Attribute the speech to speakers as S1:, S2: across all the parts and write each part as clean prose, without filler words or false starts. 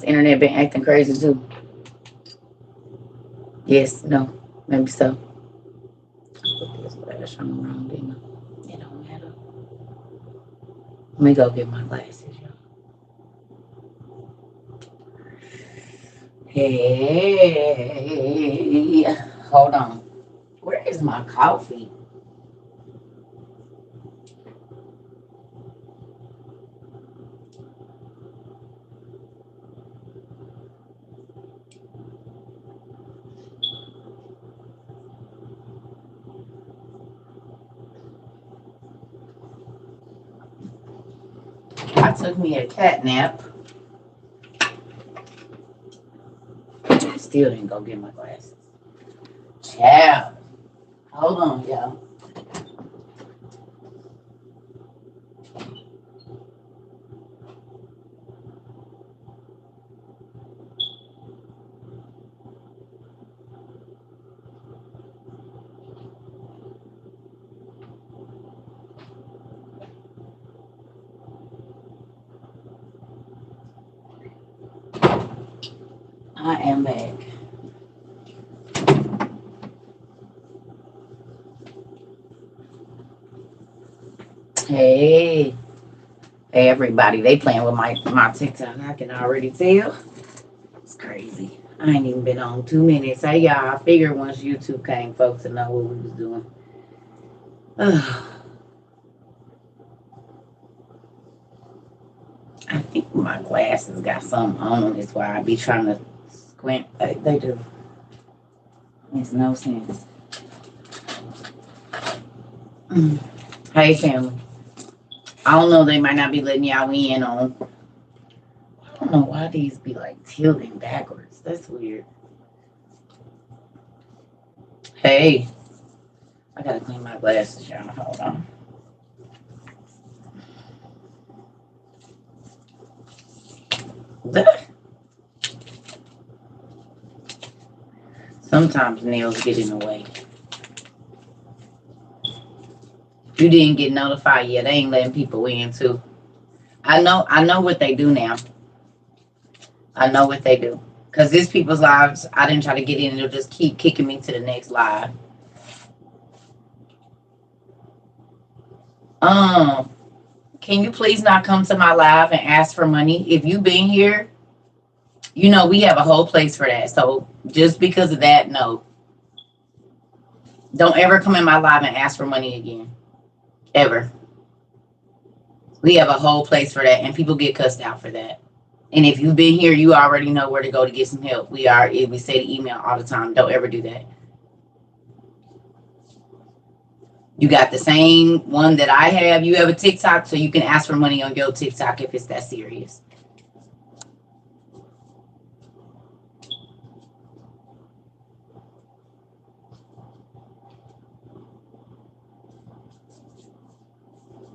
S1: Internet been acting crazy too. Yes, no, maybe so. Put this flash on the wrong, didn't I? It don't matter. Let me go get my glasses, y'all. Hey, hold on. Where is my coffee? I took me a cat nap. Still didn't go get my glasses. Child. Hold on, y'all. I am back. Hey. Hey, everybody. They playing with my TikTok. I can already tell. It's crazy. I ain't even been on 2 minutes. Hey, y'all. I figured once YouTube came, folks would know what we was doing. I think my glasses got something on. That's why I be trying to squint. They do. Makes no sense. Hey, family. I don't know. They might not be letting y'all in on. I don't know why these be like tilting backwards. That's weird. Hey. I gotta clean my glasses, y'all. Hold on. Sometimes nails get in the way. You didn't get notified yet. They ain't letting people in too. I know what they do now. I know what they do. Cause these people's lives, I didn't try to get in, and they'll just keep kicking me to the next live. Can you please not come to my live and ask for money? If you've been here, you know we have a whole place for that. So just because of that, no. Don't ever come in my live and ask for money again. Ever. We have a whole place for that, and people get cussed out for that. And if you've been here, you already know where to go to get some help. We say the email all the time. Don't ever do that. You got the same one that I have. You have a TikTok, so you can ask for money on your TikTok if it's that serious.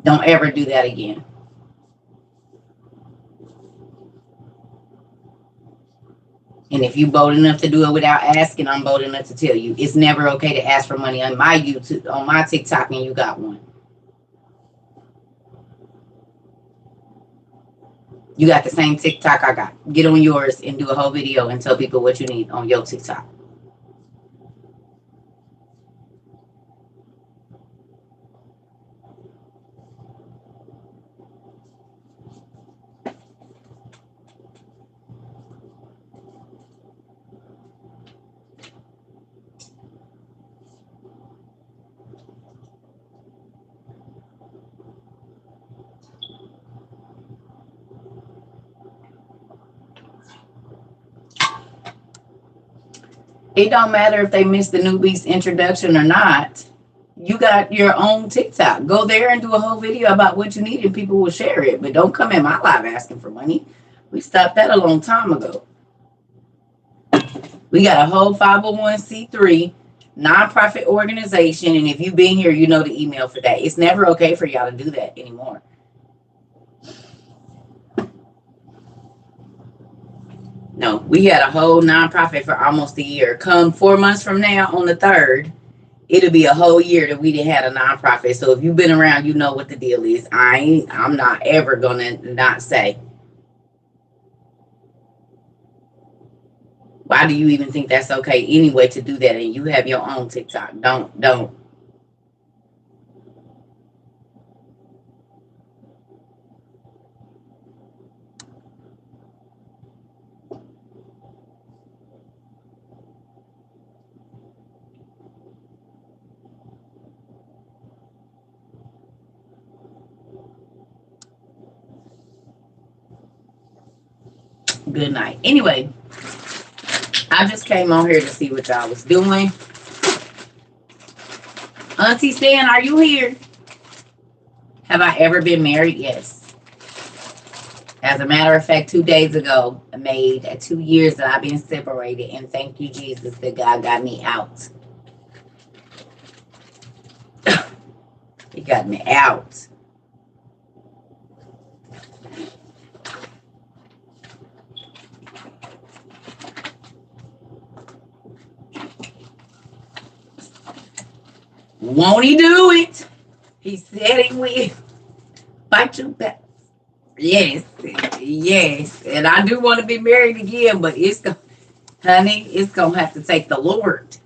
S1: Don't ever do that again. And if you bold enough to do it without asking, I'm bold enough to tell you. It's never okay to ask for money on my YouTube, on my TikTok, and you got one. You got the same TikTok I got. Get on yours and do a whole video and tell people what you need on your TikTok. It don't matter if they missed the newbie's introduction or not. You got your own TikTok. Go there and do a whole video about what you need and people will share it. But don't come in my live asking for money. We stopped that a long time ago. We got a whole 501c3 nonprofit organization. And if you've been here, you know the email for that. It's never okay for y'all to do that anymore. No, we had a whole nonprofit for almost a year. Come 4 months from now on the 3rd, it'll be a whole year that we didn't have a nonprofit. So if you've been around, you know what the deal is. I'm not ever gonna not say. Why do you even think that's okay anyway to do that? And you have your own TikTok. Don't. Good night. Anyway, I just came on here to see what y'all was doing. Auntie Stan, are you here? Have I ever been married? Yes. As a matter of fact, 2 days ago, I made 2 years that I've been separated, and thank you, Jesus, that God got me out. He got me out. Won't he do it? He said he will. Fight you back. Yes, yes. And I do want to be married again, but honey, it's gonna have to take the Lord.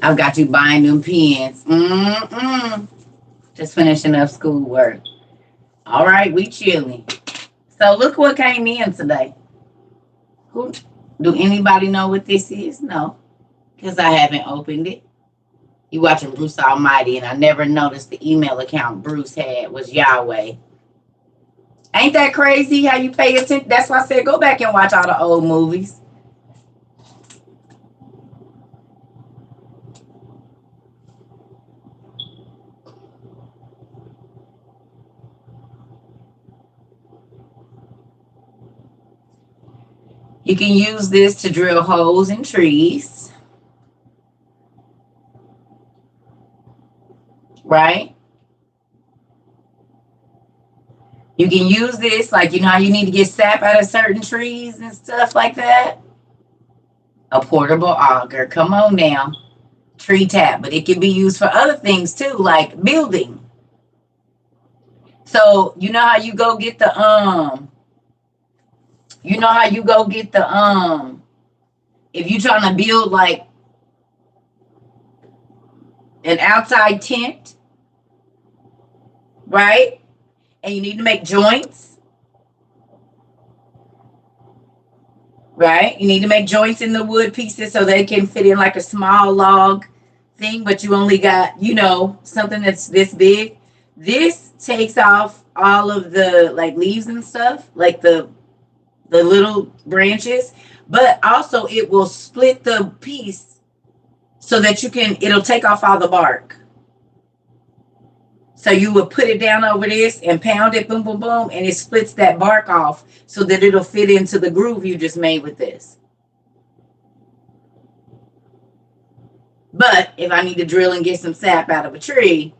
S1: I've got you buying them pens. Just finishing up schoolwork. All right, we chilling. So look what came in today. Who? Do anybody know what this is? No, because I haven't opened it. You watching Bruce Almighty, and I never noticed the email account Bruce had was Yahweh. Ain't that crazy how you pay attention? That's why I said go back and watch all the old movies. You can use this to drill holes in trees. Right? You can use this, like, you know how you need to get sap out of certain trees and stuff like that? A portable auger. Come on now. Tree tap. But it can be used for other things too, like building. So, you know how you go get the, if you're trying to build like an outside tent, right? And you need to make joints, right? You need to make joints in the wood pieces so they can fit in like a small log thing, but you only got, something that's this big. This takes off all of the like leaves and stuff, like the little branches, but also it will split the piece so that it'll take off all the bark. So you would put it down over this and pound it, boom, boom, boom, and it splits that bark off so that it'll fit into the groove you just made with this. But if I need to drill and get some sap out of a tree,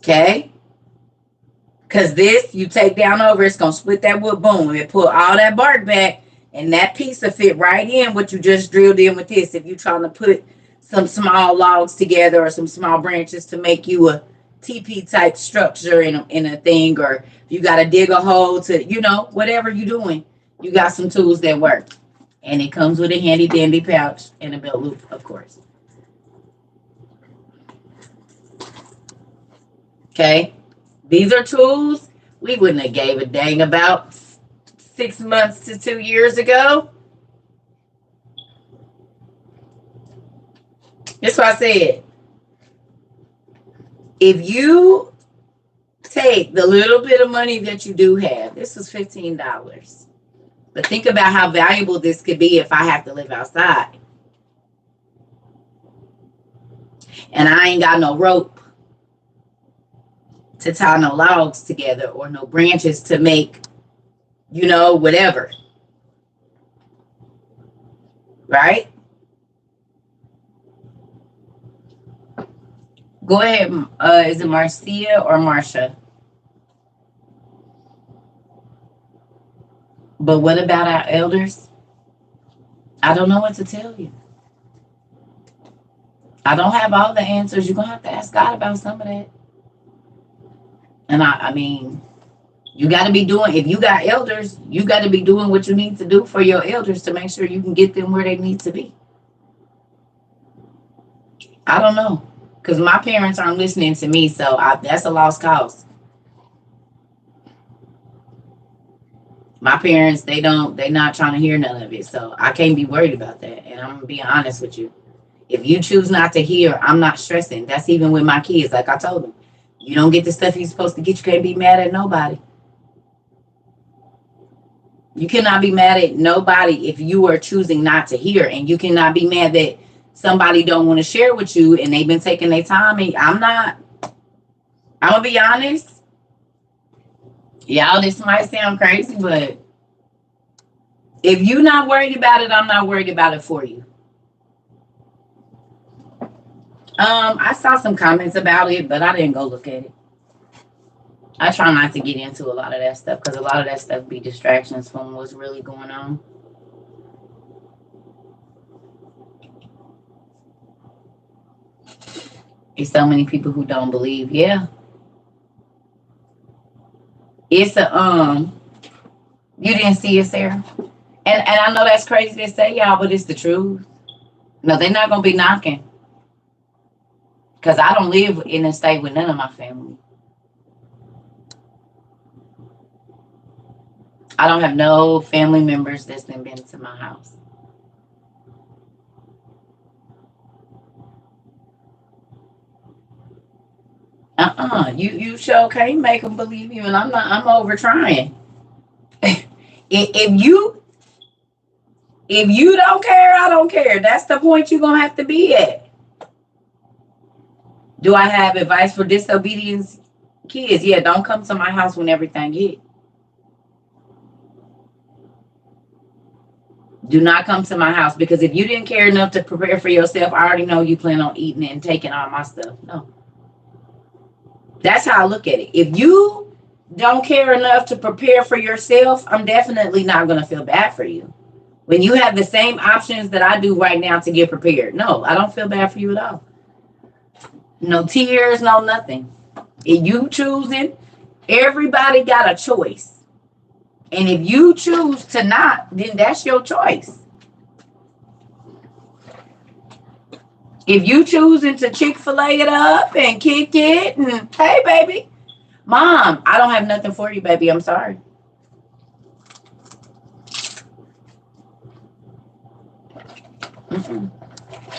S1: okay, because this, you take down over, it's going to split that wood, boom, and it pull all that bark back. And that piece will fit right in what you just drilled in with this. If you're trying to put some small logs together or some small branches to make you a teepee type structure in a thing, or you got to dig a hole to, whatever you're doing, you got some tools that work. And it comes with a handy dandy pouch and a belt loop, of course. Okay. These are tools we wouldn't have gave a dang about 6 months to 2 years ago. That's why I said, if you take the little bit of money that you do have, this was $15. But think about how valuable this could be if I have to live outside. And I ain't got no rope to tie no logs together or no branches to make, whatever. Right? Go ahead. Is it Marcia or Marsha? But what about our elders? I don't know what to tell you. I don't have all the answers. You're going to have to ask God about some of that. And I mean, you got to be doing, if you got elders, you got to be doing what you need to do for your elders to make sure you can get them where they need to be. I don't know. Because my parents aren't listening to me, so that's a lost cause. My parents, they're not trying to hear none of it. So I can't be worried about that. And I'm going to be honest with you. If you choose not to hear, I'm not stressing. That's even with my kids. Like I told them, you don't get the stuff you're supposed to get. You can't be mad at nobody. You cannot be mad at nobody if you are choosing not to hear. And you cannot be mad that somebody don't want to share with you and they've been taking their time. And I'm going to be honest. Y'all, this might sound crazy, but if you're not worried about it, I'm not worried about it for you. I saw some comments about it, but I didn't go look at it. I try not to get into a lot of that stuff because a lot of that stuff be distractions from what's really going on. There's so many people who don't believe. Yeah. It's you didn't see it, Sarah? And I know that's crazy to say, y'all, but it's the truth. No, they're not going to be knocking. Because I don't live in a state with none of my family. I don't have no family members that's been to my house. You sure can't make them believe you, and I'm over trying. if you don't care, I don't care. That's the point you're gonna have to be at. Do I have advice for disobedience kids? Yeah, don't come to my house when everything hit. Do not come to my house, because if you didn't care enough to prepare for yourself, I already know you plan on eating it and taking all my stuff. No. That's how I look at it. If you don't care enough to prepare for yourself, I'm definitely not going to feel bad for you. When you have the same options that I do right now to get prepared, no, I don't feel bad for you at all. No tears, no nothing. If you choosing, everybody got a choice. And if you choose to not, then that's your choice. If you choosing to Chick-fil-A it up and kick it and, hey, baby, Mom, I don't have nothing for you, baby. I'm sorry. Mm-mm.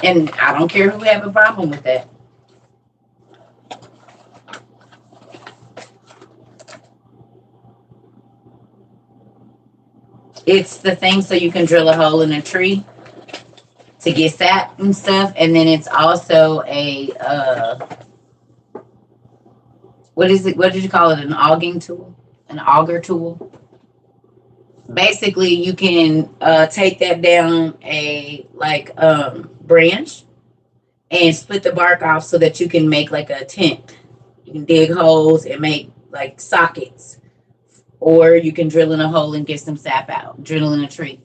S1: And I don't care who have a problem with that. It's the thing so you can drill a hole in a tree to get sap and stuff. And then it's also a, what is it? What did you call it? An auging tool? An auger tool? Basically, you can take that down a branch and split the bark off so that you can make like a tent. You can dig holes and make like sockets. Or you can drill in a hole and get some sap out. Drill in a tree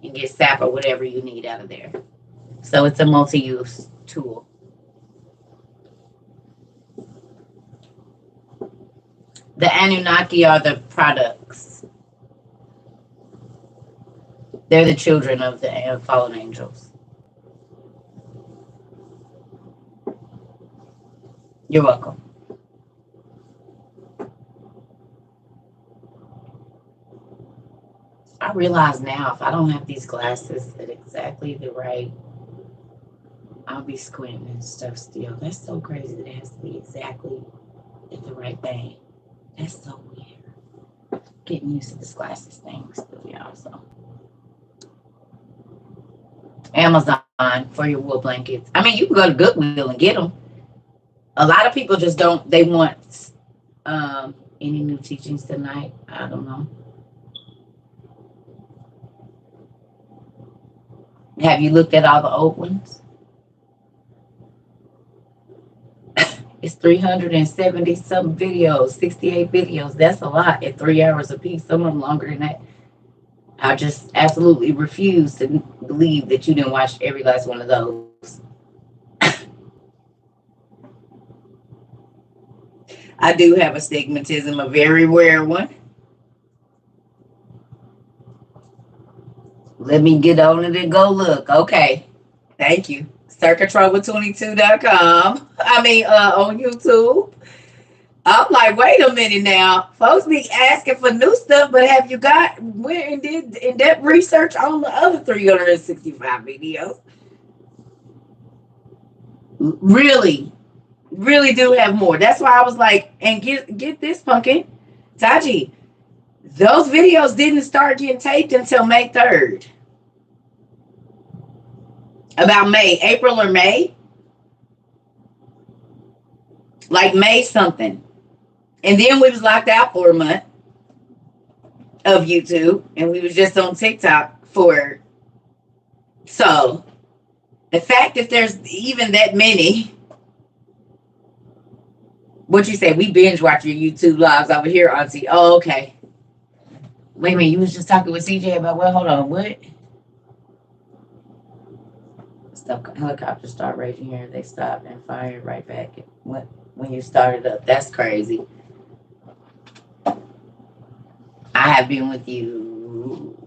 S1: and get sap or whatever you need out of there. So it's a multi-use tool. The Anunnaki are the products. They're the children of the fallen angels. You're welcome. I realize now if I don't have these glasses at exactly the right, I'll be squinting and stuff still. That's so crazy that it has to be exactly at the right thing. That's so weird. Getting used to this glasses thing still, y'all. So Amazon for your wool blankets. I mean, you can go to Goodwill and get them. A lot of people just don't. They want any new teachings tonight. I don't know. Have you looked at all the old ones? It's 370 some videos, 68 videos. That's a lot at 3 hours a piece. Some of them longer than that. I just absolutely refuse to believe that you didn't watch every last one of those. I do have astigmatism, a very rare one. Let me get on it and go look. Okay. Thank you. Circuitrouble22.com. On YouTube. I'm like, wait a minute now. Folks be asking for new stuff, but have you went and did in-depth research on the other 365 videos? Really, really do have more. That's why I was like, and get this, Pumpkin. Taji, those videos didn't start getting taped until May 3rd. About April or May. Like May something. And then we was locked out for a month of YouTube. And we was just on TikTok for. So the fact that there's even that many. What you say? We binge watch your YouTube lives over here, Auntie. Oh, okay. Wait a minute. You was just talking with CJ about what? Hold on. What? Helicopters start raging here. They stopped and fired right back when you started up. That's crazy. I have been with you,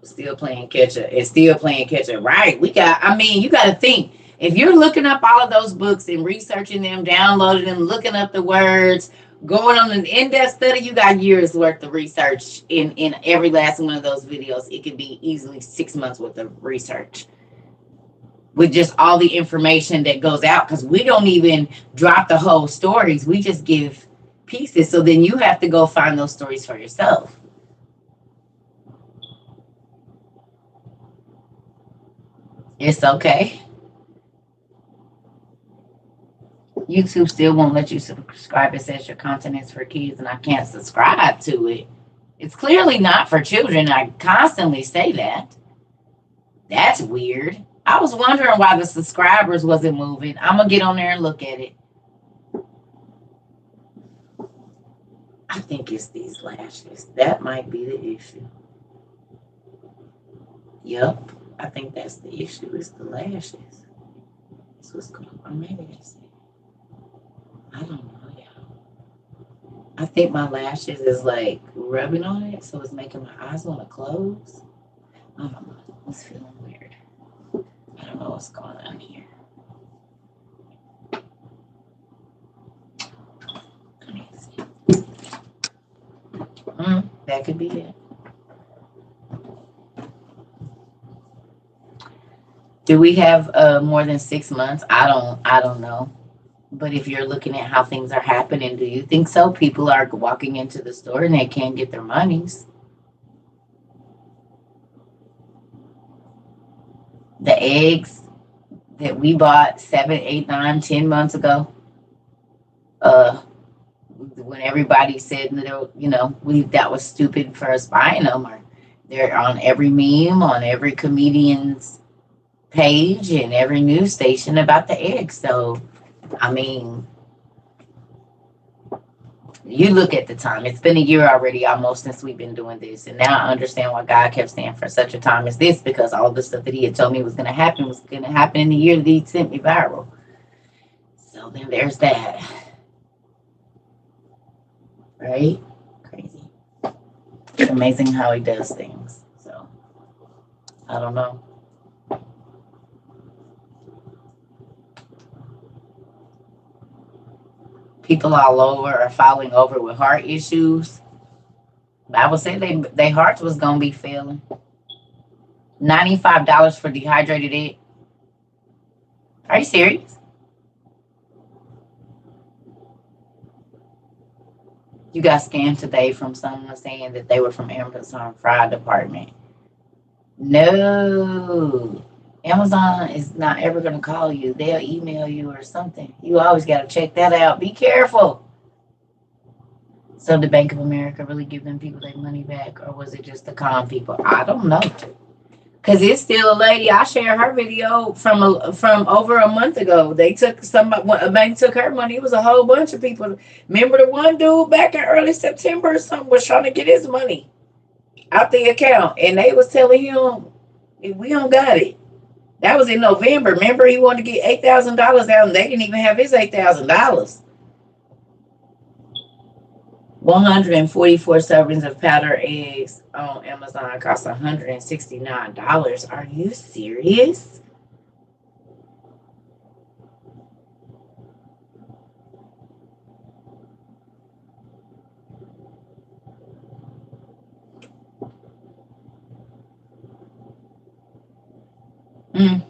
S1: still playing catch up. It's still playing catch up, right? You got to think. If you're looking up all of those books and researching them, downloading them, looking up the words, going on an in-depth study, you got years worth of research in every last one of those videos. It could be easily 6 months worth of research. With just all the information that goes out, because we don't even drop the whole stories. We just give pieces. So then you have to go find those stories for yourself. It's okay. YouTube still won't let you subscribe. It says your content is for kids and I can't subscribe to it. It's clearly not for children. I constantly say that. That's weird. I was wondering why the subscribers wasn't moving. I'm going to get on there and look at it. I think it's these lashes. That might be the issue. Yep. I think that's the issue. It's the lashes. That's what's going on. Maybe that's it. I don't know. Yeah. I think my lashes is like rubbing on it. So it's making my eyes want to close. I don't know. It's feeling weird. I don't know what's going on here. Let me see. That could be it. Do we have more than 6 months? I don't know. But if you're looking at how things are happening, do you think so? People are walking into the store and they can't get their monies. The eggs that we bought 7, 8, 9, 10 months ago, when everybody said that was stupid for us buying them, or they're on every meme, on every comedian's page, and every news station about the eggs. So, you look at the time. It's been a year already almost since we've been doing this. And now I understand why God kept saying for such a time as this, because all the stuff that he had told me was going to happen in the year that he sent me viral. So then there's that. Right? Crazy. It's amazing how he does things. So, I don't know. People all over are falling over with heart issues. I would say their hearts was going to be failing. $95 for dehydrated egg. Are you serious? You got scammed today from someone saying that they were from Amazon Fry Department. No. Amazon is not ever going to call you. They'll email you or something. You always got to check that out. Be careful. So did Bank of America really give them people their money back? Or was it just the con people? I don't know. Because it's still a lady. I shared her video from over a month ago. They took a bank took her money. It was a whole bunch of people. Remember the one dude back in early September or something was trying to get his money out the account. And they was telling him, we don't got it. That was in November. Remember, he wanted to get $8,000 out, and they didn't even have his $8,000. 144 servings of powdered eggs on Amazon cost $169. Are you serious? Mm,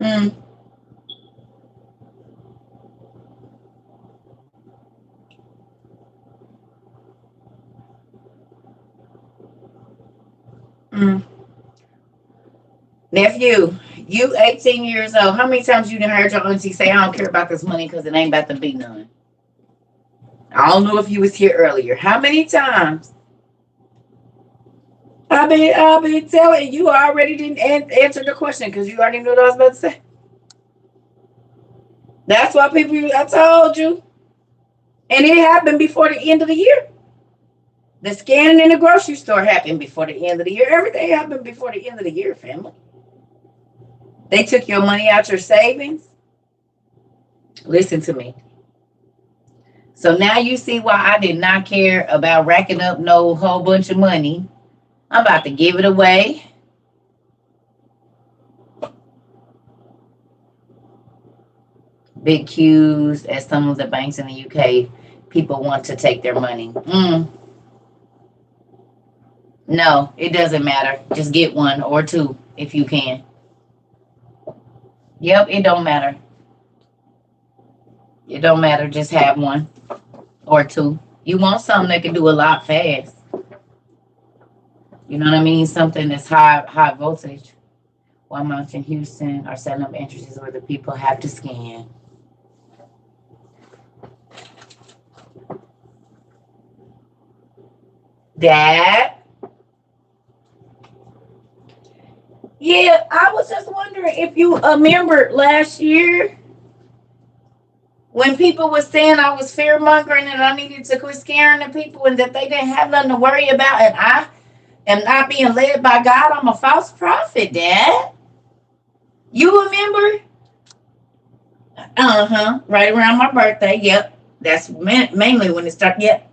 S1: mm, mm. Nephew, you 18 years old. How many times you done heard your auntie say, I don't care about this money because it ain't about to be none? I don't know if you was here earlier. How many times? I've been telling you. I already didn't answer the question because you already knew what I was about to say. That's why people, I told you. And it happened before the end of the year. The scanning in the grocery store happened before the end of the year. Everything happened before the end of the year, family. They took your money out your savings. Listen to me. So now you see why I did not care about racking up no whole bunch of money. I'm about to give it away. Big queues at some of the banks in the UK. People want to take their money. No, it doesn't matter. Just get one or two if you can. Yep, it don't matter. It don't matter. Just have one or two. You want something that can do a lot fast. You know what I mean? Something that's high voltage. Walmart in Houston are setting up entrances where the people have to scan. Dad? Yeah, I was just wondering if you remember last year when people were saying I was fear mongering and I needed to quit scaring the people and that they didn't have nothing to worry about, and I am not being led by God. I'm a false prophet, Dad. You remember? Right around my birthday. Yep. That's mainly when it started. Yep.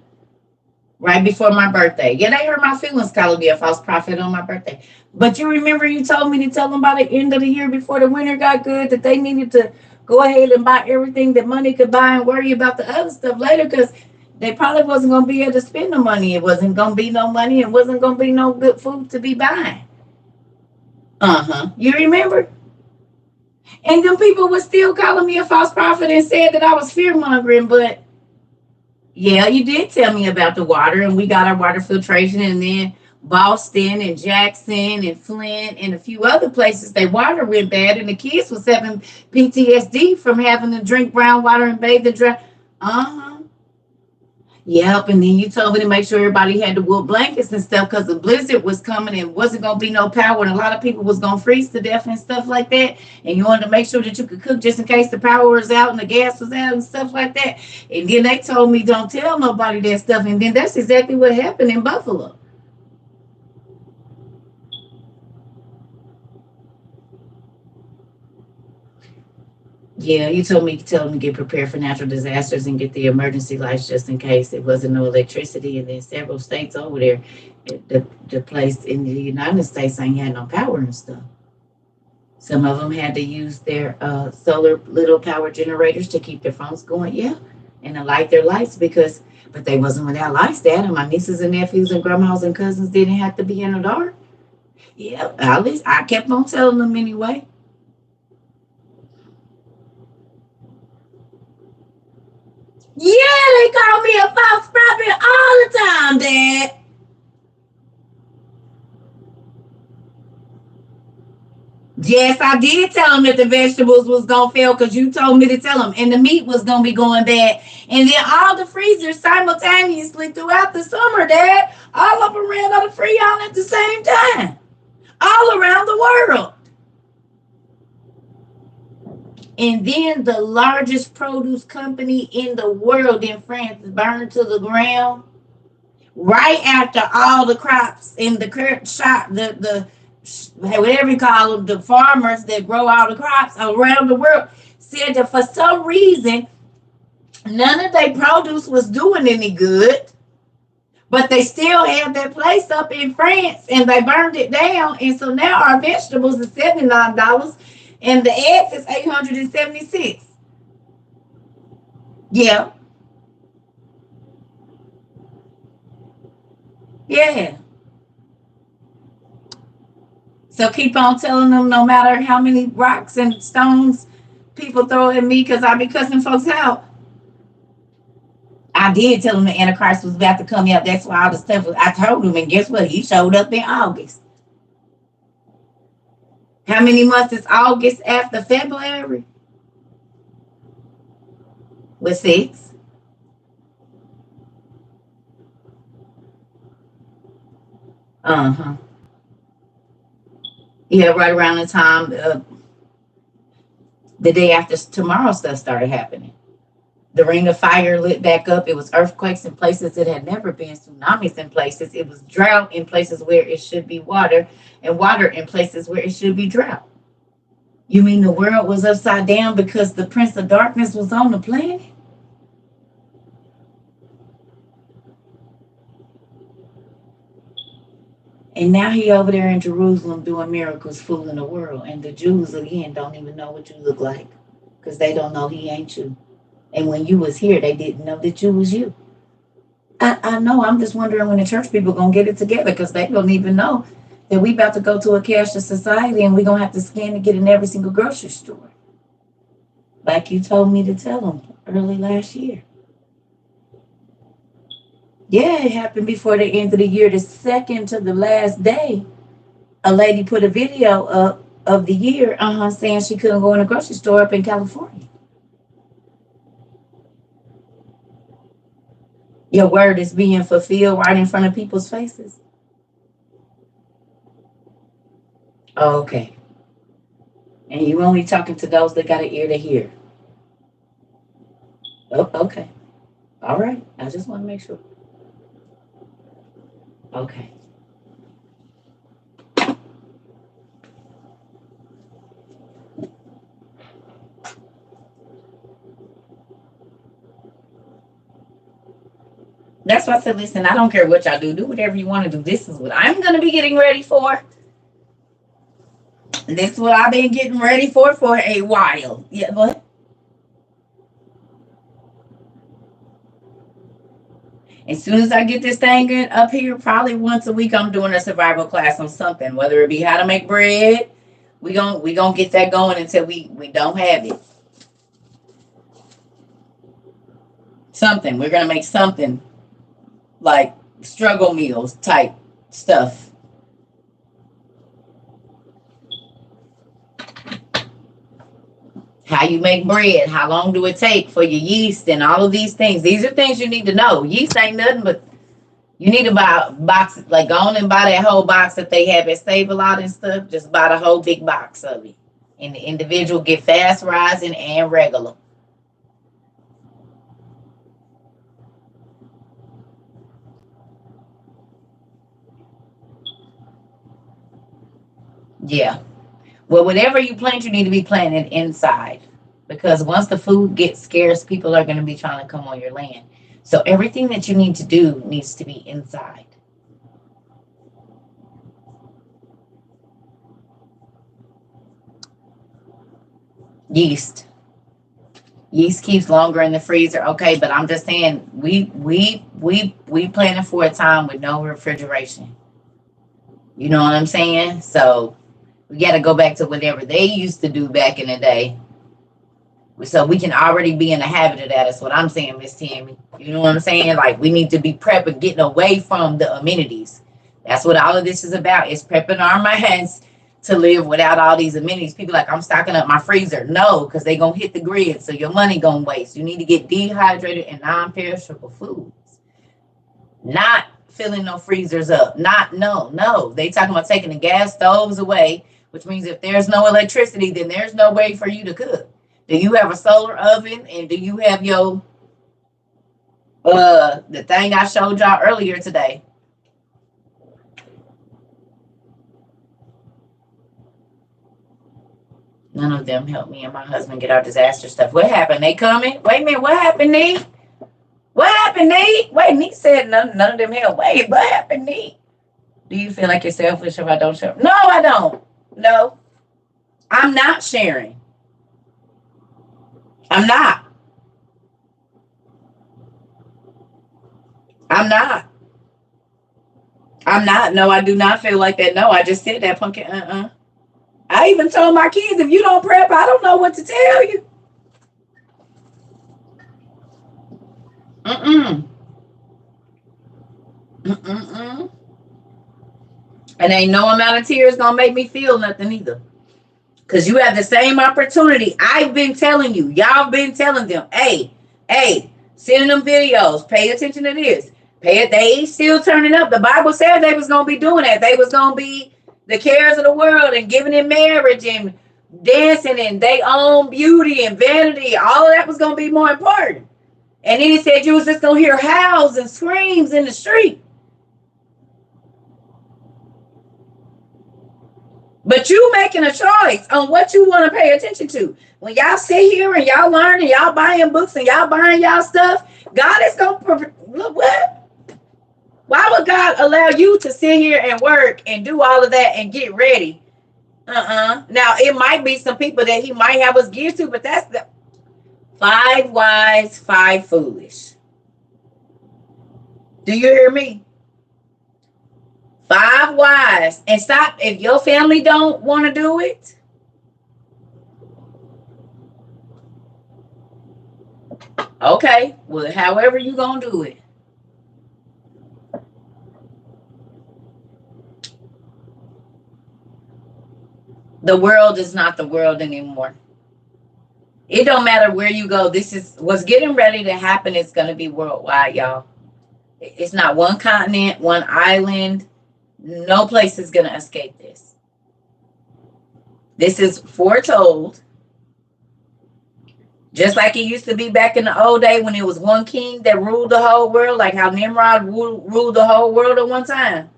S1: Right before my birthday. Yeah, they hurt my feelings calling me a false prophet on my birthday. But you remember you told me to tell them by the end of the year before the winter got good that they needed to go ahead and buy everything that money could buy and worry about the other stuff later because they probably wasn't going to be able to spend the money. It wasn't going to be no money. It wasn't going to be no good food to be buying. You remember? And then people were still calling me a false prophet and said that I was fear mongering, but yeah, you did tell me about the water, and we got our water filtration, and then Boston and Jackson and Flint and a few other places, their water went bad, and the kids was having PTSD from having to drink brown water and bathe in dry. Yep, and then you told me to make sure everybody had the wool blankets and stuff because the blizzard was coming and wasn't going to be no power, and a lot of people was going to freeze to death and stuff like that, and you wanted to make sure that you could cook just in case the power was out and the gas was out and stuff like that. And then they told me don't tell nobody that stuff, and then that's exactly what happened in Buffalo. Yeah, you told me to tell them to get prepared for natural disasters and get the emergency lights just in case there wasn't no electricity. And then several states over there, the place in the United States ain't had no power and stuff. Some of them had to use their solar little power generators to keep their phones going. Yeah, and to light their lights but they wasn't without lights. Dad and my nieces and nephews and grandmas and cousins didn't have to be in the dark. Yeah, at least I kept on telling them anyway. Yeah, they call me a false prophet all the time, Dad. Yes, I did tell them that the vegetables was gonna fail because you told me to tell them, and the meat was gonna be going bad, and then all the freezers simultaneously throughout the summer, Dad, all of them ran out of Freon at the same time, all around the world. And then the largest produce company in the world in France is burned to the ground right after all the crops in the shop, the whatever you call them, the farmers that grow all the crops around the world said that for some reason None of their produce was doing any good, but they still had that place up in France and they burned it down. And so now our vegetables is $79 and the eggs is 876. Yeah, yeah. So keep on telling them no matter how many rocks and stones people throw at me because I be cussing folks out. I did tell him the Antichrist was about to come out. That's why all the stuff was. I told him, and guess what? He showed up in August. How many months is August after February? With 6. Uh-huh. Yeah, right around the time the day after tomorrow stuff started happening. The ring of fire lit back up. It was earthquakes in places it had never been, tsunamis in places. It was drought in places where it should be water, and water in places where it should be drought. You mean the world was upside down because the Prince of Darkness was on the planet? And now he over there in Jerusalem doing miracles, fooling the world. And the Jews, again, don't even know what you look like because they don't know he ain't you. And when you was here, they didn't know that you was you. I know. I'm just wondering when the church people going to get it together because they don't even know that we about to go to a cashless society and we going to have to scan to get in every single grocery store. Like you told me to tell them early last year. Yeah, it happened before the end of the year, the second to the last day. A lady put a video up of the year, saying she couldn't go in a grocery store up in California. Your word is being fulfilled right in front of people's faces. Oh, okay. And you only talking to those that got an ear to hear. Oh, okay. All right. I just want to make sure. Okay. That's why I said, listen, I don't care what y'all do. Do whatever you want to do. This is what I'm going to be getting ready for. This is what I've been getting ready for a while. Yeah, what? As soon as I get this thing up here, probably once a week, I'm doing a survival class on something, whether it be how to make bread. We gonna get that going until we don't have it. Something. We're gonna make something like struggle meals type stuff. How you make bread, how long do it take for your yeast and all of these things. These are things you need to know. Yeast ain't nothing but you need to buy boxes, like go on and buy that whole box that they have at Save a Lot and stuff. Just buy the whole big box of it. And the individual get fast rising and regular. Yeah. Well, whatever you plant, you need to be planting inside. Because once the food gets scarce, people are going to be trying to come on your land. So everything that you need to do needs to be inside. Yeast. Yeast keeps longer in the freezer. Okay, but I'm just saying we planning for a time with no refrigeration. You know what I'm saying? So we got to go back to whatever they used to do back in the day. So we can already be in the habit of that. That's what I'm saying, Miss Tammy. You know what I'm saying? Like we need to be prepping, getting away from the amenities. That's what all of this is about. Is prepping our minds to live without all these amenities. People like, I'm stocking up my freezer. No, because they gonna hit the grid, so your money gonna waste. You need to get dehydrated and non-perishable foods. Not filling no freezers up. No. They talking about taking the gas stoves away, which means if there's no electricity, then there's no way for you to cook. Do you have a solar oven and do you have your the thing I showed y'all earlier today? None of them helped me and my husband get our disaster stuff. What happened? They coming? Wait a minute. What happened, Nee? What happened, Nee? Wait, Nee said none of them helped. Wait, what happened, Nee? Do you feel like you're selfish if I don't share? No, I don't. No, I'm not sharing. I'm not. I'm not. I'm not. No, I do not feel like that. No, I just said that, pumpkin. I even told my kids, if you don't prep, I don't know what to tell you. Mm-mm. Mm-mm. And ain't no amount of tears gonna make me feel nothing either. Because you have the same opportunity. I've been telling you. Y'all been telling them, hey, sending them videos. Pay attention to this. Pay it. They still turning up. The Bible said they was going to be doing that. They was going to be the cares of the world and giving in marriage and dancing and they own beauty and vanity. All of that was going to be more important. And then he said you was just going to hear howls and screams in the street. But you making a choice on what you want to pay attention to. When y'all sit here and y'all learn and y'all buying books and y'all buying y'all stuff, God is going to, look what? Why would God allow you to sit here and work and do all of that and get ready? Now, it might be some people that he might have us give to, but that's the 5 wise, 5 foolish. Do you hear me? 5 wise. And stop, if your family don't want to do it, okay, well, however you gonna do it. The world is not the world anymore. It don't matter where you go. This is what's getting ready to happen. It's going to be worldwide, y'all. It's not one continent, one island. No place is going to escape this. This is foretold. Just like it used to be back in the old day when it was one king that ruled the whole world, like how Nimrod ruled the whole world at one time.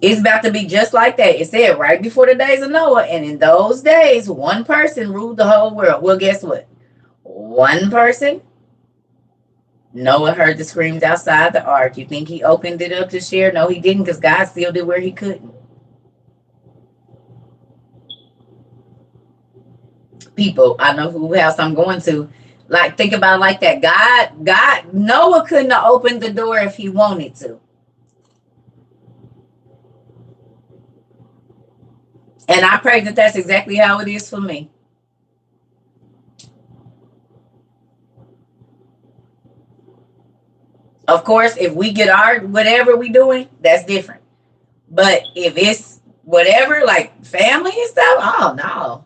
S1: It's about to be just like that. It said right before the days of Noah. And in those days, one person ruled the whole world. Well, guess what? One person. Noah heard the screams outside the ark. You think he opened it up to share? No, he didn't, because God sealed it where he couldn't. People, I know who else I'm going to. Like, think about it like that. God, Noah couldn't have opened the door if he wanted to. And I pray that that's exactly how it is for me. Of course, if we get our whatever we doing, that's different. But if it's whatever, like family and stuff, oh no.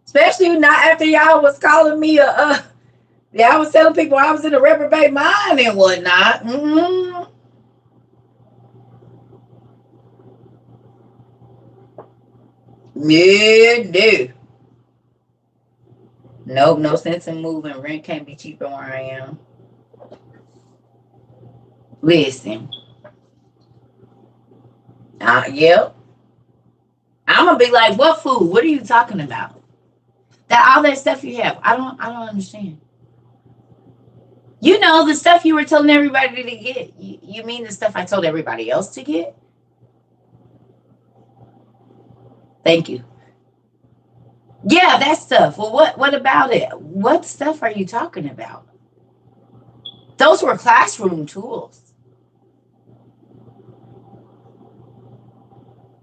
S1: Especially not after y'all was calling me yeah, I was telling people I was in a reprobate mind and whatnot. No. Nope, no sense in moving. Rent can't be cheaper where I am. Listen. Yep. I'm gonna be like, what food? What are you talking about? That all that stuff you have. I don't understand. You know the stuff you were telling everybody to get. You mean the stuff I told everybody else to get? Thank you. Yeah, that stuff. Well, what about it? What stuff are you talking about? Those were classroom tools.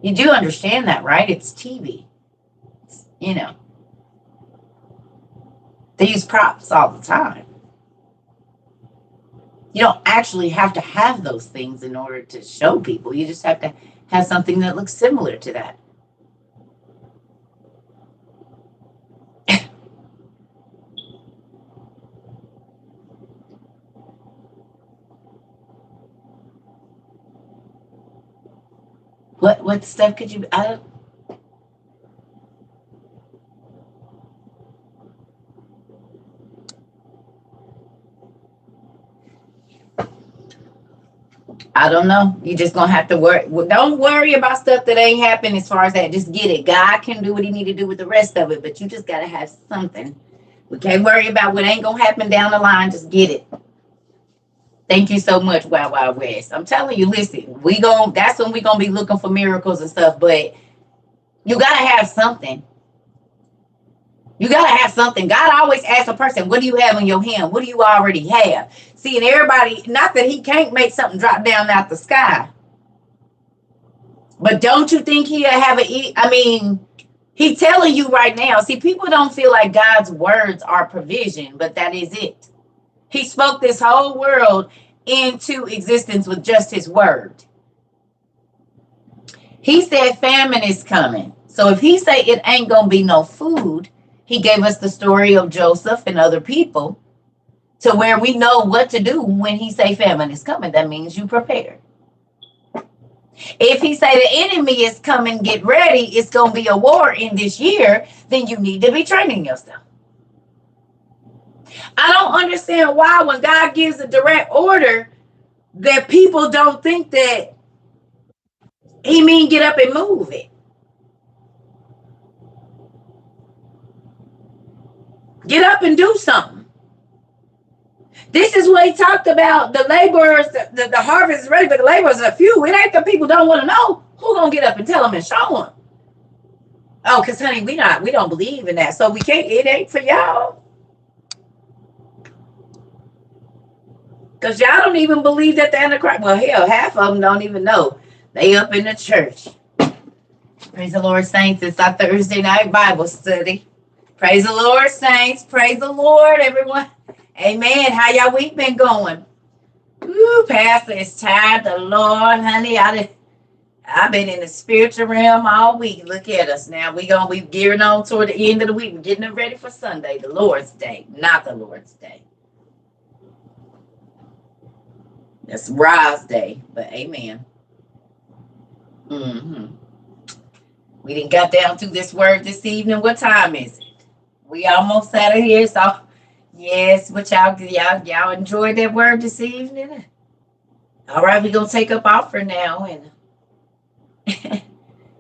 S1: You do understand that, right? It's TV. You know, they use props all the time. You don't actually have to have those things in order to show people. You just have to have something that looks similar to that. What stuff could you? I don't. I don't know. You just gonna have to worry. Well, don't worry about stuff that ain't happened as far as that. Just get it. God can do what he need to do with the rest of it, but you just gotta have something. We can't worry about what ain't gonna happen down the line. Just get it. Thank you so much, Wild Wild West. I'm telling you, listen, that's when we gonna be looking for miracles and stuff, but you gotta have something. You gotta have something. God always asks a person, what do you have in your hand? What do you already have? See, and everybody, not that he can't make something drop down out the sky, but don't you think he'll have I mean, he's telling you right now. See, people don't feel like God's words are provision, but that is it. He spoke this whole world into existence with just his word. He said famine is coming. So if he say it ain't gonna be no food, he gave us the story of Joseph and other people to where we know what to do when he say famine is coming. That means you prepare. If he say the enemy is coming, get ready, it's gonna be a war in this year, then you need to be training yourself. I don't understand why when God gives a direct order that people don't think that he mean get up and move it. Get up and do something. This is what he talked about. The laborers, the harvest is ready, but the laborers are few. It ain't the people don't want to know. Who gonna get up and tell them and show them? Oh, because honey, we don't believe in that. So we can't, it ain't for y'all. Because y'all don't even believe that the Antichrist, well, hell, half of them don't even know. They up in the church. Praise the Lord, saints. It's our Thursday night Bible study. Praise the Lord, saints. Praise the Lord, everyone. Amen. How y'all week been going? Ooh, Pastor, it's tired. The Lord, honey, I've been in the spiritual realm all week. Look at us now. We gearing on toward the end of the week. We're getting it ready for Sunday, the Lord's Day, not the Lord's Day. That's Ra's Day, but amen. We didn't got down to this word this evening. What time is it? We almost out of here. So, yes, what y'all enjoyed that word this evening? All right, we're going to take up offer now. And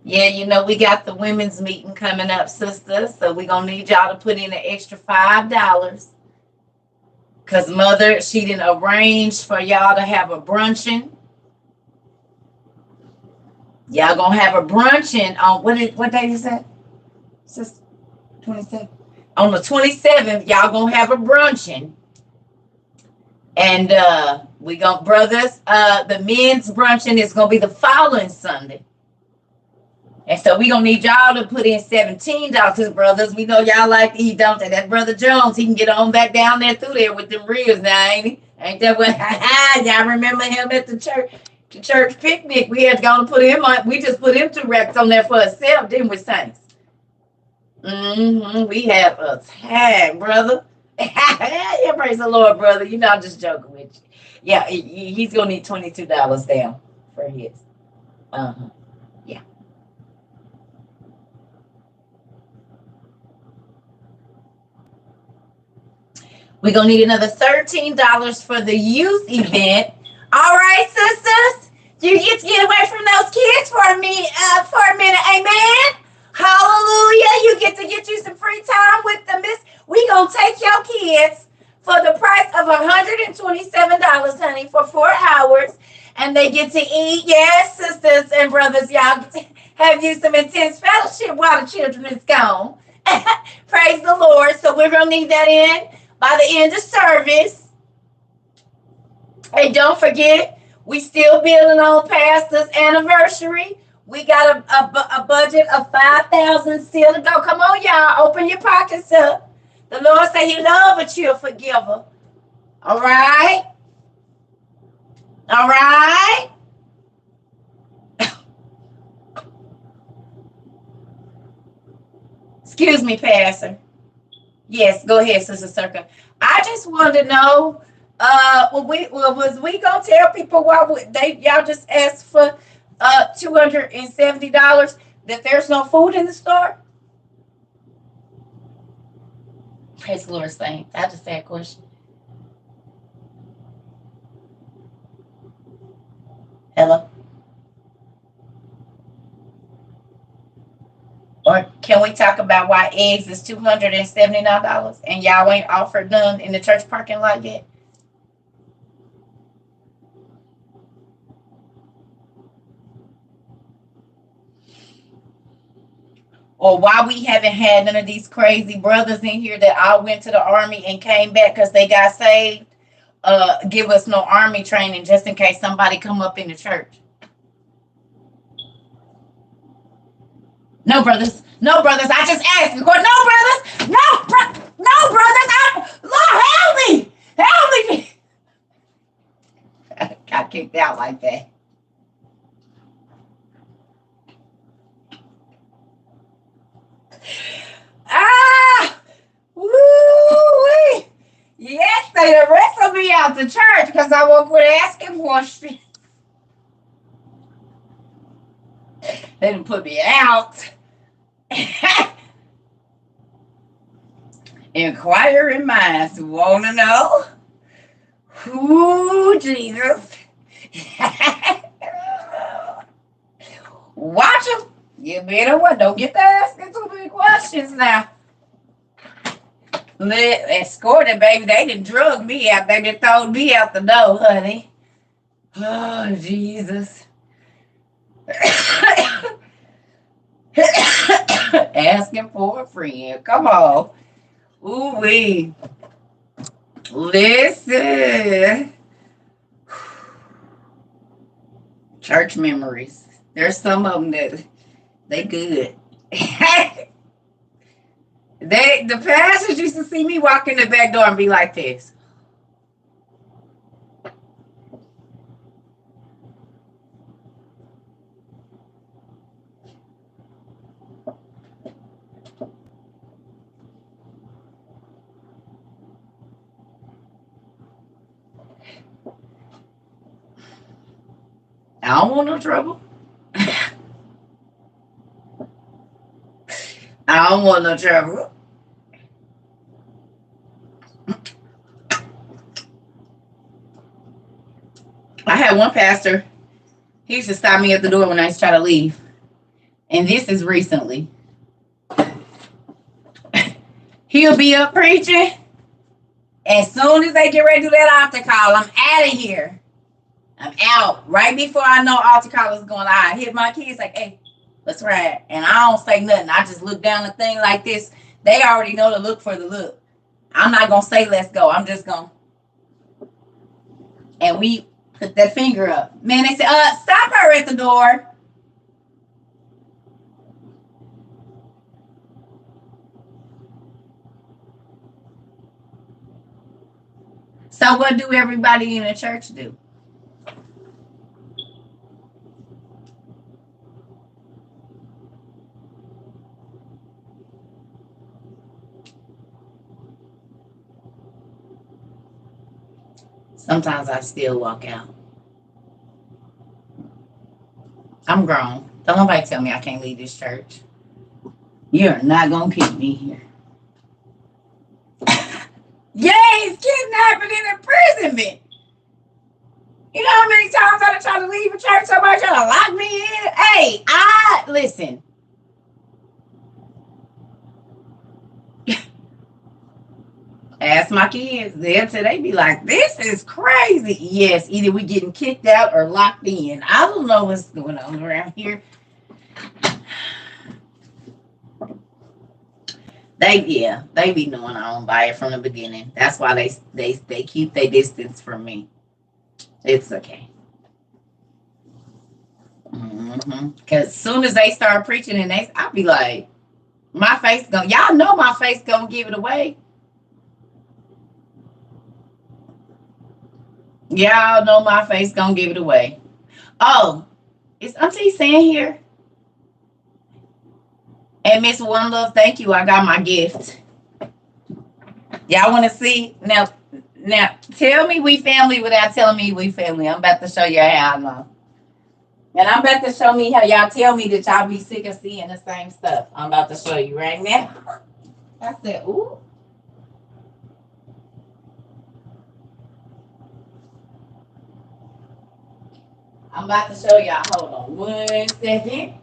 S1: yeah, we got the women's meeting coming up, sisters. So we're going to need y'all to put in an extra $5. Because Mother, she didn't arrange for y'all to have a brunching. Y'all gonna have a brunching on what day is that? Sister, 27th. On the 27th, y'all gonna have a brunching. And we gonna, brothers, the men's brunching is gonna be the following Sunday. And so we gonna need y'all to put in $17, brothers. We know y'all like to eat, don't they? That Brother Jones, he can get on back down there through there with them ribs now, ain't he? Ain't that what? Y'all remember him at the church picnic? We had to go and put him on. We just put him 2 racks on there for ourselves, didn't we, saints? We have a time, brother. Yeah, praise the Lord, brother. I'm just joking with you. Yeah, he's gonna need $22 down for his. Yeah. We're going to need another $13 for the youth event. All right, sisters, you get to get away from those kids for a minute. Amen. Hallelujah. You get you some free time with the miss. We're going to take your kids for the price of $127, honey, for 4 hours. And they get to eat. Yes, sisters and brothers, y'all get to have you some intense fellowship while the children is gone. Praise the Lord. So we're going to need that in by the end of service. Hey, don't forget, we still building on Pastor's anniversary. We got a budget of $5,000 still to go. Come on, y'all. Open your pockets up. The Lord said he loves a cheerful giver. All right? All right? Excuse me, Pastor. Yes, go ahead, Sister Circa. I just wanted to know, was we gonna tell people why y'all just asked for $270 that there's no food in the store? Praise the Lord, saints. I just had a question. Hello? Or can we talk about why eggs is $279 and y'all ain't offered none in the church parking lot yet? Or why we haven't had none of these crazy brothers in here that all went to the army and came back because they got saved? Give us no army training just in case somebody come up in the church. No, brothers. No, brothers. I just asked. No, brothers. No, brothers. Lord, help me. Help me. I got kicked out like that. Ah! Woo! Yes, they arrested me out the church because I won't quit asking questions. They didn't put me out. Inquiring minds want to know. Ooh, Jesus. Watch them. You better what? Don't get to asking too many questions now. Escorted, baby. They done drug me out. They done thrown me out the door, honey. Oh, Jesus. Asking for a friend. Come on. Ooh wee. Listen. Church memories. There's some of them that they good. The pastors used to see me walk in the back door and be like this. I don't want no trouble. I don't want no trouble. I had one pastor. He used to stop me at the door when I used to try to leave. And this is recently. He'll be up preaching. As soon as they get ready to do that altar call, I'm out of here. I'm out. Right before I know altar call is going, I hit my kids like, hey, let's ride. And I don't say nothing. I just look down the thing like this. They already know to look for the look. I'm not going to say let's go. I'm just going. And we put that finger up. Man, they said, stop her at the door. So what do everybody in the church do? Sometimes I still walk out. I'm grown. Don't nobody tell me I can't leave this church. You're not going to keep me here. Yes, kidnapping and imprisonment. You know how many times I try to leave a church, somebody try to lock me in? Hey, listen. Ask my kids. They be like, this is crazy. Yes, either we getting kicked out or locked in. I don't know what's going on around here. They be knowing I don't buy it from the beginning. That's why they keep their distance from me. It's okay. Because as soon as they start preaching and I'll be like, my face y'all know my face gonna give it away. Y'all know my face gonna give it away. Oh, is Auntie San here? And Miss One Love, thank you. I got my gift. Y'all want to see? Now, tell me we family without telling me we family. I'm about to show you how I know. And I'm about to show me how y'all tell me that y'all be sick of seeing the same stuff. I'm about to show you right now. I said, ooh. I'm about to show y'all. Hold on 1 second.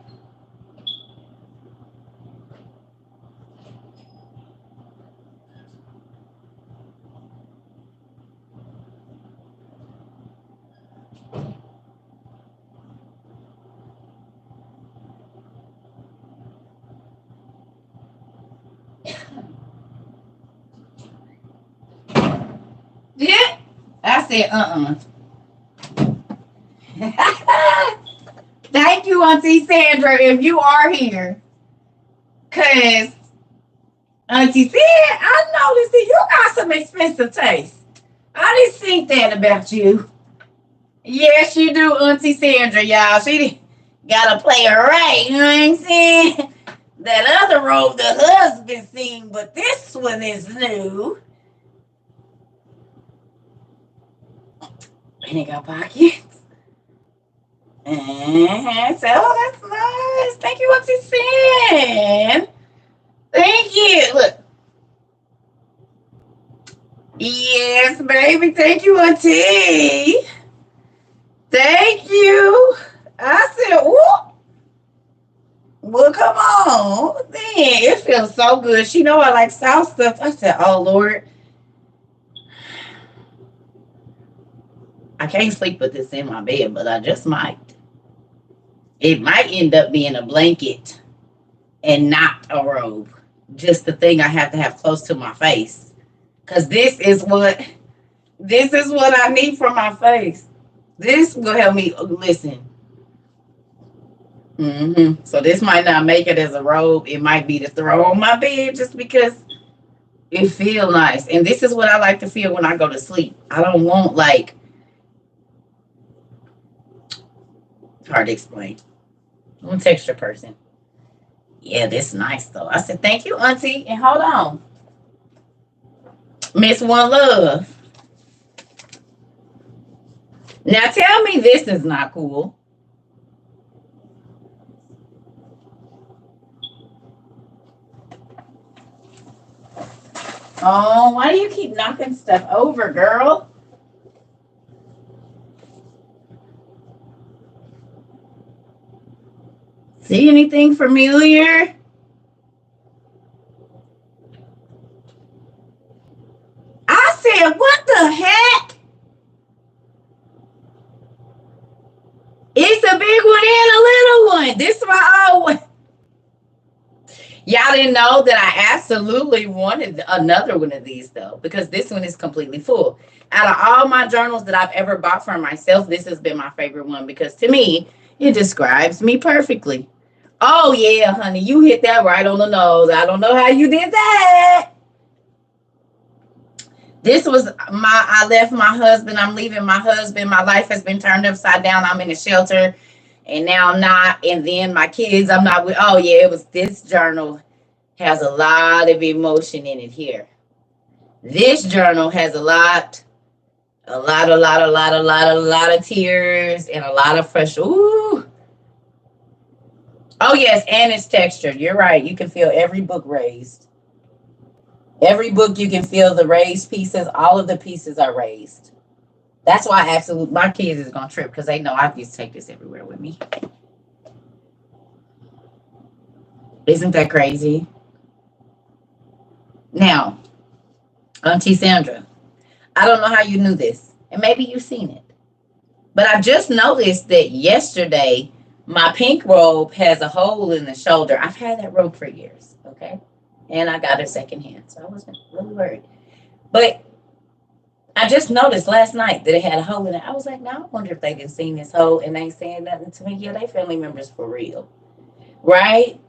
S1: Yeah. I said, Thank you, Auntie Sandra, if you are here. Because Auntie said, I noticed that you got some expensive taste. I didn't think that about you. Yes, you do, Auntie Sandra, y'all. She gotta play it right, you know what I'm saying? That other robe the husband seen, but this one is new. And it got pockets. So that's nice. Thank you, Auntie Sam. Thank you. Look. Yes, baby. Thank you, Auntie. Thank you. I said, whoop. Well, come on. Man, it feels so good. She know I like soft stuff. I said, oh, Lord. I can't sleep with this in my bed, but I just might. It might end up being a blanket and not a robe. Just the thing I have to have close to my face. Because this is what I need for my face. This will help me listen. So this might not make it as a robe. It might be to throw on my bed just because it feel nice. And this is what I like to feel when I go to sleep. I don't want like, hard to explain. I'm a texture person. Yeah, this is nice though. I said, thank you, Auntie. And hold on. Miss One Love. Now tell me this is not cool. Oh, why do you keep knocking stuff over, girl? See anything familiar? I said, what the heck? It's a big one and a little one. This is my old one. Y'all didn't know that I absolutely wanted another one of these though, because this one is completely full. Out of all my journals that I've ever bought for myself, this has been my favorite one because to me, it describes me perfectly. Oh yeah, honey, you hit that right on the nose. I don't know how you did that. This was I left my husband. I'm leaving my husband. My life has been turned upside down. I'm in a shelter and now I'm not. And then my kids, I'm not with. Oh yeah, it was this journal has a lot of emotion in it here. This journal has a lot of tears and a lot of fresh. Ooh. Oh yes, and it's textured. You're right. You can feel every book raised. Every book you can feel the raised pieces. All of the pieces are raised. That's why absolutely my kids is gonna trip because they know I used to take this everywhere with me. Isn't that crazy? Now, Auntie Sandra, I don't know how you knew this, and maybe you've seen it, but I just noticed that yesterday my pink robe has a hole in the shoulder. I've had that robe for years, okay? And I got it secondhand, so I wasn't really worried. But I just noticed last night that it had a hole in it. I was like, now I wonder if they didn't see this hole and they ain't saying nothing to me. Yeah, they family members for real, right?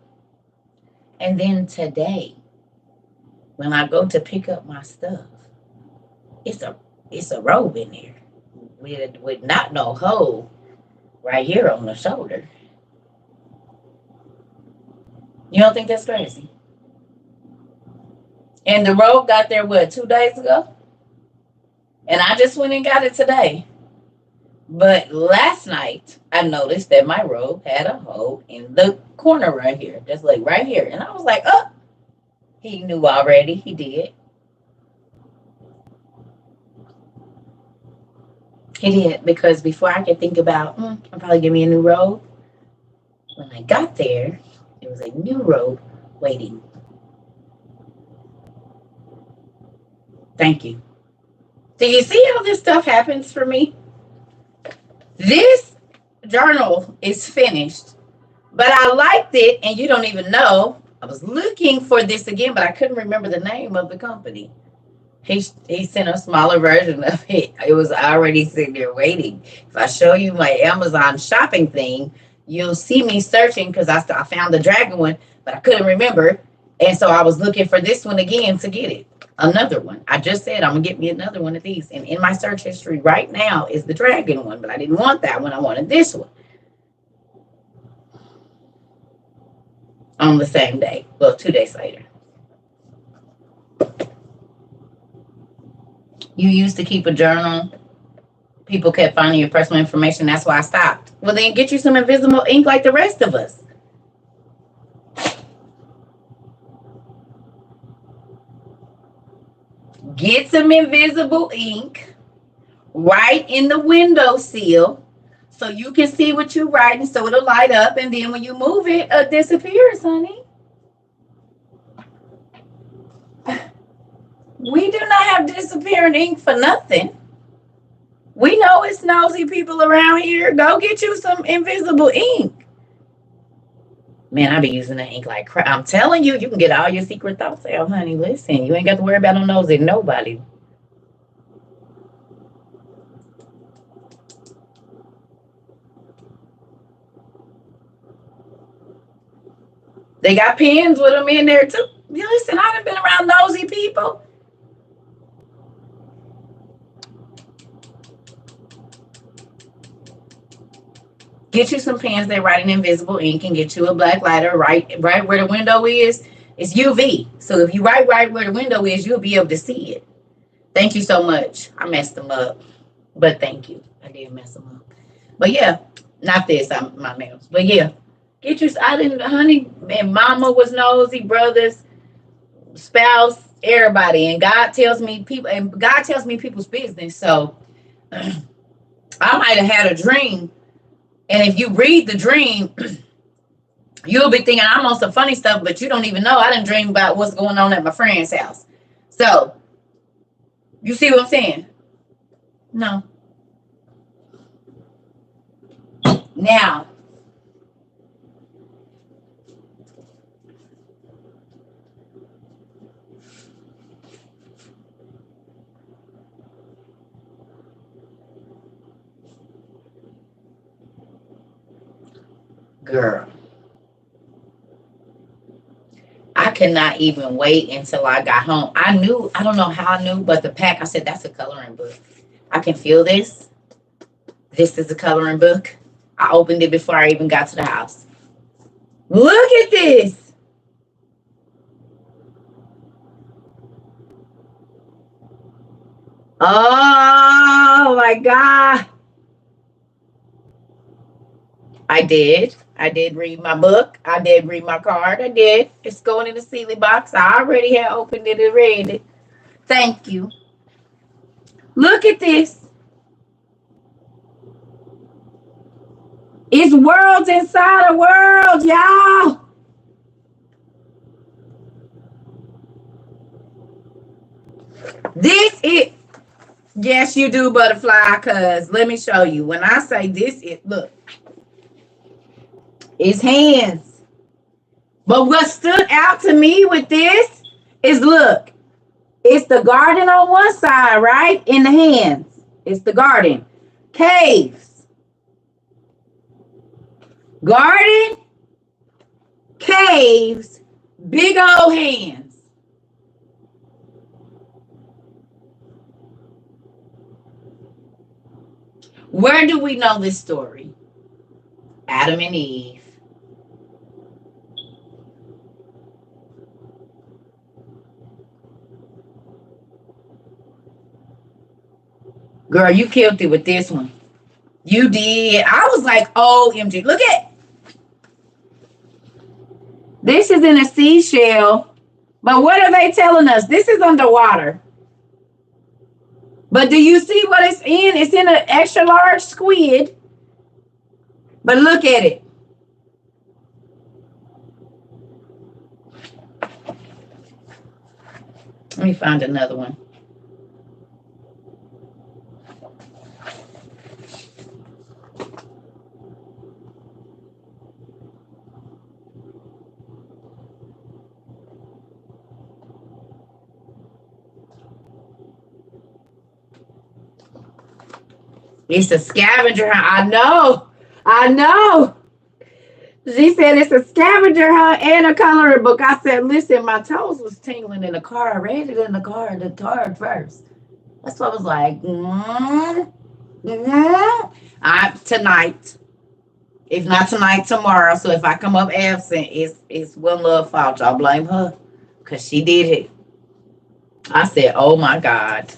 S1: And then today, when I go to pick up my stuff, it's a robe in there with not no hole right here on the shoulder. You don't think that's crazy? And the robe got there, what, 2 days ago? And I just went and got it today. But last night, I noticed that my robe had a hole in the corner right here. Just like right here. And I was like, oh, he knew already. He did. He did, because before I could think about, I'll probably give me a new robe. When I got there, there was a new robe waiting. Thank you. Do you see how this stuff happens for me? This journal is finished, but I liked it, and you don't even know. I was looking for this again, but I couldn't remember the name of the company. He sent a smaller version of it. It was already sitting there waiting. If I show you my Amazon shopping thing, you'll see me searching because I found the dragon one, but I couldn't remember. And so I was looking for this one again to get it. Another one. I just said I'm going to get me another one of these. And in my search history right now is the dragon one, but I didn't want that one. I wanted this one. On the same day. Well, 2 days later. You used to keep a journal. People kept finding your personal information. That's why I stopped. Well, then get you some invisible ink like the rest of us. Get some invisible ink. Write in the windowsill so you can see what you're writing, so it'll light up. And then when you move it, it disappears, honey. We do not have disappearing ink for nothing. We know it's nosy people around here. Go get you some invisible ink. Man, I be using that ink like crap. I'm telling you, you can get all your secret thoughts out, honey. Listen, you ain't got to worry about no nosy nobody. They got pens with them in there too. Listen, I done been around nosy people. Get you some pens that write in invisible ink, and get you a black lighter right where the window is. It's UV. So if you write right where the window is, you'll be able to see it. Thank you so much. I messed them up. But thank you. I did mess them up. But yeah, not this, my nails. But yeah, get you, I didn't, honey, and mama was nosy, brothers, spouse, everybody. And God tells me people's business. So I might have had a dream. And if you read the dream, you'll be thinking I'm on some funny stuff, but you don't even know. I didn't dream about what's going on at my friend's house. So, you see what I'm saying? No. Now, girl, I could not even wait until I got home. I don't know how I knew, but the pack, I said, that's a coloring book. I can feel this. This is a coloring book. I opened it before I even got to the house. Look at this. Oh my God. I did read my book. I did read my card. I did. It's going in the Sealy box. I already had opened it and read it. Thank you. Look at this. It's worlds inside a world, y'all. This is, yes, you do, butterfly, because let me show you. When I say this, look. It's hands. But what stood out to me with this is, look, it's the garden on one side, right? In the hands. It's the garden. Caves. Garden. Caves. Big old hands. Where do we know this story? Adam and Eve. Girl, you killed it with this one. You did. I was like, OMG. Look at. This is in a seashell. But what are they telling us? This is underwater. But do you see what it's in? It's in an extra large squid. But look at it. Let me find another one. It's a scavenger hunt. I know. I know. She said it's a scavenger hunt and a coloring book. I said, listen, my toes was tingling in the car. I read it in the car first. That's what I was like. Tonight. If not tonight, tomorrow. So if I come up absent, it's One Love fault. Y'all blame her. Because she did it. I said, oh my God.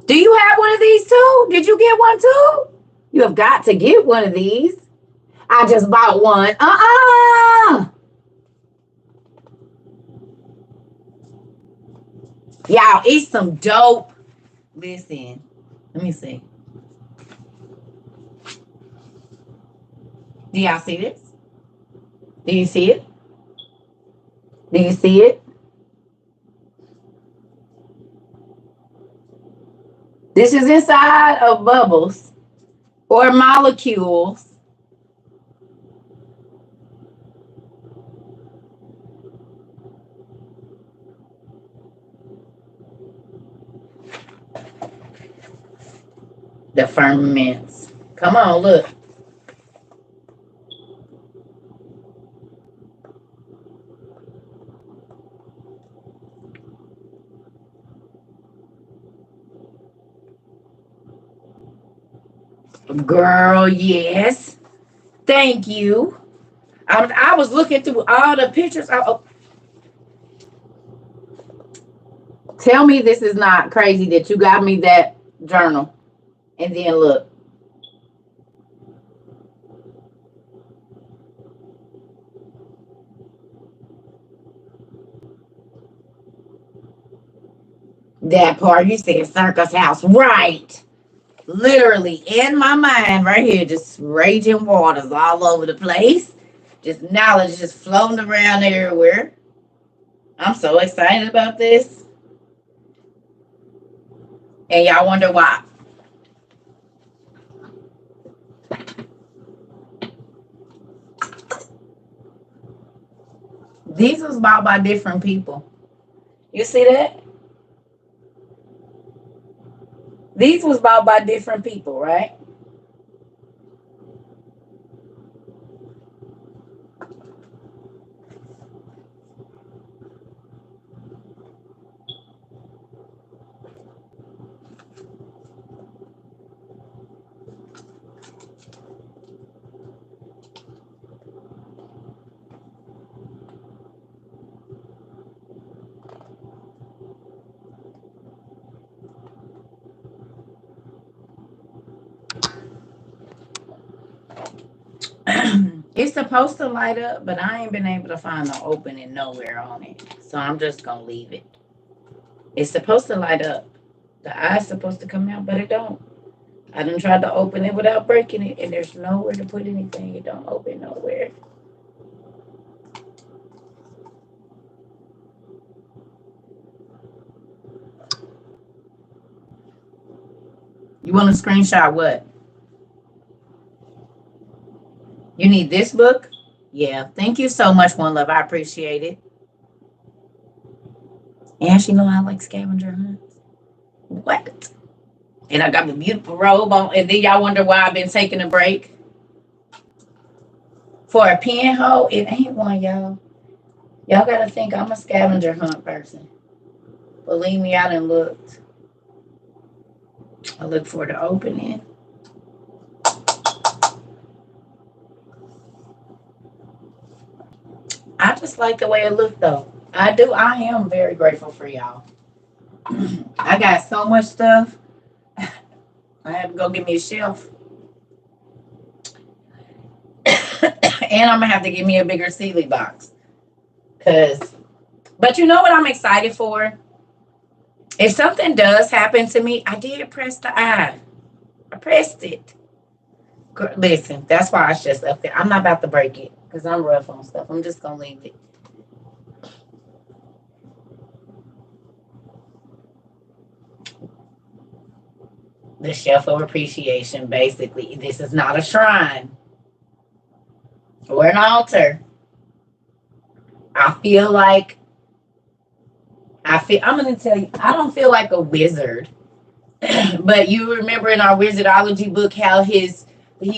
S1: Do you have one of these too? Did you get one too? You have got to get one of these. I just bought one. Y'all, it's some dope. Listen, let me see. Do y'all see this? Do you see it? Do you see it? This is inside of bubbles or molecules. The ferments. Come on, look. Girl, yes. Thank you. I was looking through all the pictures. Tell me this is not crazy that you got me that journal. And then look. That part you said circus house. Right. Literally in my mind right here, just raging waters all over the place. Just knowledge just floating around everywhere. I'm so excited about this. And y'all wonder why. These was bought by different people. You see that? These was bought by different people, right? It's supposed to light up, but I ain't been able to find the opening nowhere on it. So I'm just going to leave it. It's supposed to light up. The eye's supposed to come out, but it don't. I done tried to open it without breaking it, and there's nowhere to put anything. It don't open nowhere. You want to screenshot what? You need this book? Yeah. Thank you so much, One Love. I appreciate it. And she know I like scavenger hunts. What? And I got my beautiful robe on. And then y'all wonder why I've been taking a break. For a pinhole, it ain't one, y'all. Y'all got to think I'm a scavenger hunt person. Believe me, I done looked. I look for the opening. I just like the way it looked, though. I do. I am very grateful for y'all. I got so much stuff. I have to go get me a shelf. And I'm going to have to get me a bigger Sealy box. But you know what I'm excited for? If something does happen to me, I did press the I. I pressed it. Listen, that's why I just left it. I'm not about to break it because I'm rough on stuff. I'm just gonna leave it. The shelf of appreciation, basically. This is not a shrine or an altar. I feel like I'm gonna tell you, I don't feel like a wizard. But you remember in our wizardology book how he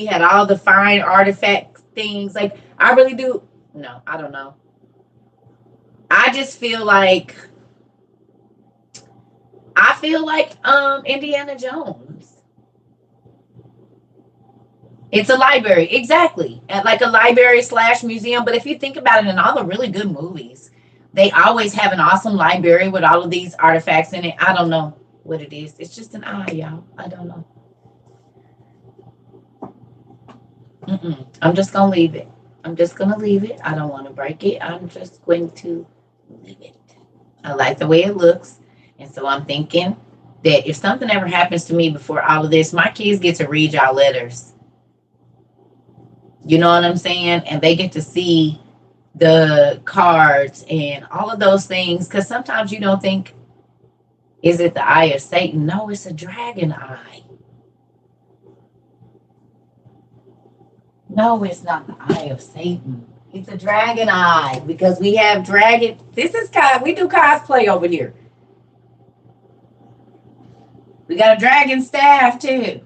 S1: had all the fine artifact things. Like I really do. No, I don't know. I just feel like Indiana Jones. It's a library, exactly. And like a library slash museum. But if you think about it, in all the really good movies, they always have an awesome library with all of these artifacts in it. I don't know what it is. It's just an eye, y'all. I don't know. I'm just gonna leave it. I'm just gonna leave it. I don't want to break it. I'm just going to leave it. I like the way it looks, and so I'm thinking that if something ever happens to me before all of this, my kids get to read y'all letters. You know what I'm saying? And they get to see the cards and all of those things. Because sometimes you don't think, is it the eye of Satan? No, it's a dragon eye. No, it's not the eye of Satan. It's a dragon eye because we have dragon. We do cosplay over here. We got a dragon staff too.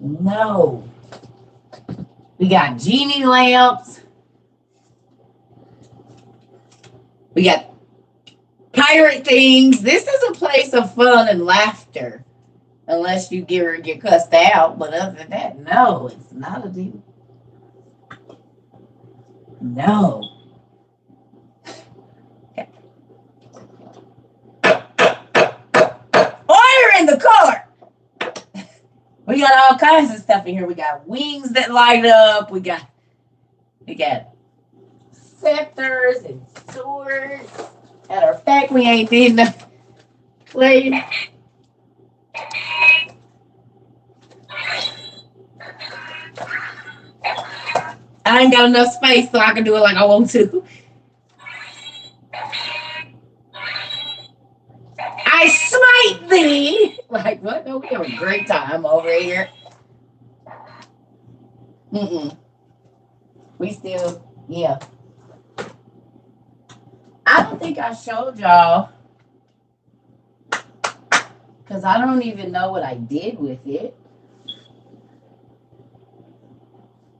S1: No. We got genie lamps. We got pirate things. This is a place of fun and laughter. Unless you get cussed out. But other than that, no, it's not a deal. No. Order in the car. We got all kinds of stuff in here. We got wings that light up. We got scepters and swords. Matter of fact, we ain't in the place. I ain't got enough space so I can do it like I want to. I smite thee. Like, what? No, we have a great time over here. We still, yeah. I don't think I showed y'all because I don't even know what I did with it.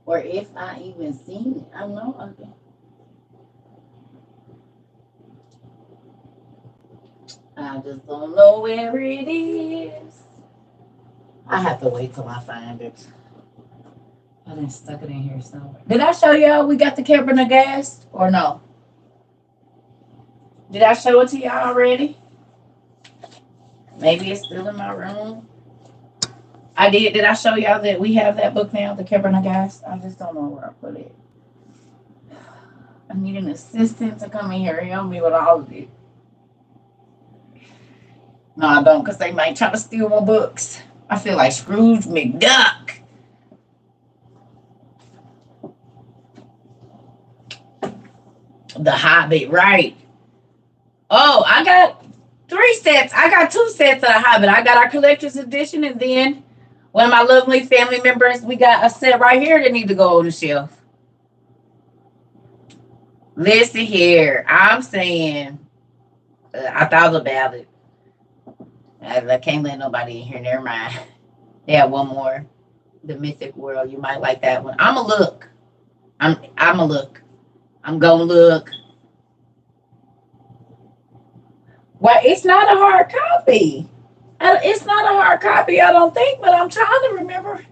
S1: Or if I even seen it. I don't know. Okay. I just don't know where it is. I have to wait till I find it. I done stuck it in here somewhere. Did I show y'all we got the Cabernet gas or no? Did I show it to y'all already? Maybe it's still in my room. I did. Did I show y'all that we have that book now, the Cabernet gas? I just don't know where I put it. I need an assistant to come in here and help me with all of it. No, I don't, because they might try to steal my books. I feel like Scrooge McDuck. The Hobbit, right. Oh, I got 3 sets. I got 2 sets of The Hobbit. I got our collector's edition, and then one of my lovely family members, we got a set right here that need to go on the shelf. Listen here. I'm saying, I thought about it. I can't let nobody in here. Never mind. They have one more. The Mythic World. You might like that one. I'm a look. I'm a look. I'm gonna look. Well, it's not a hard copy. It's not a hard copy, I don't think, but I'm trying to remember.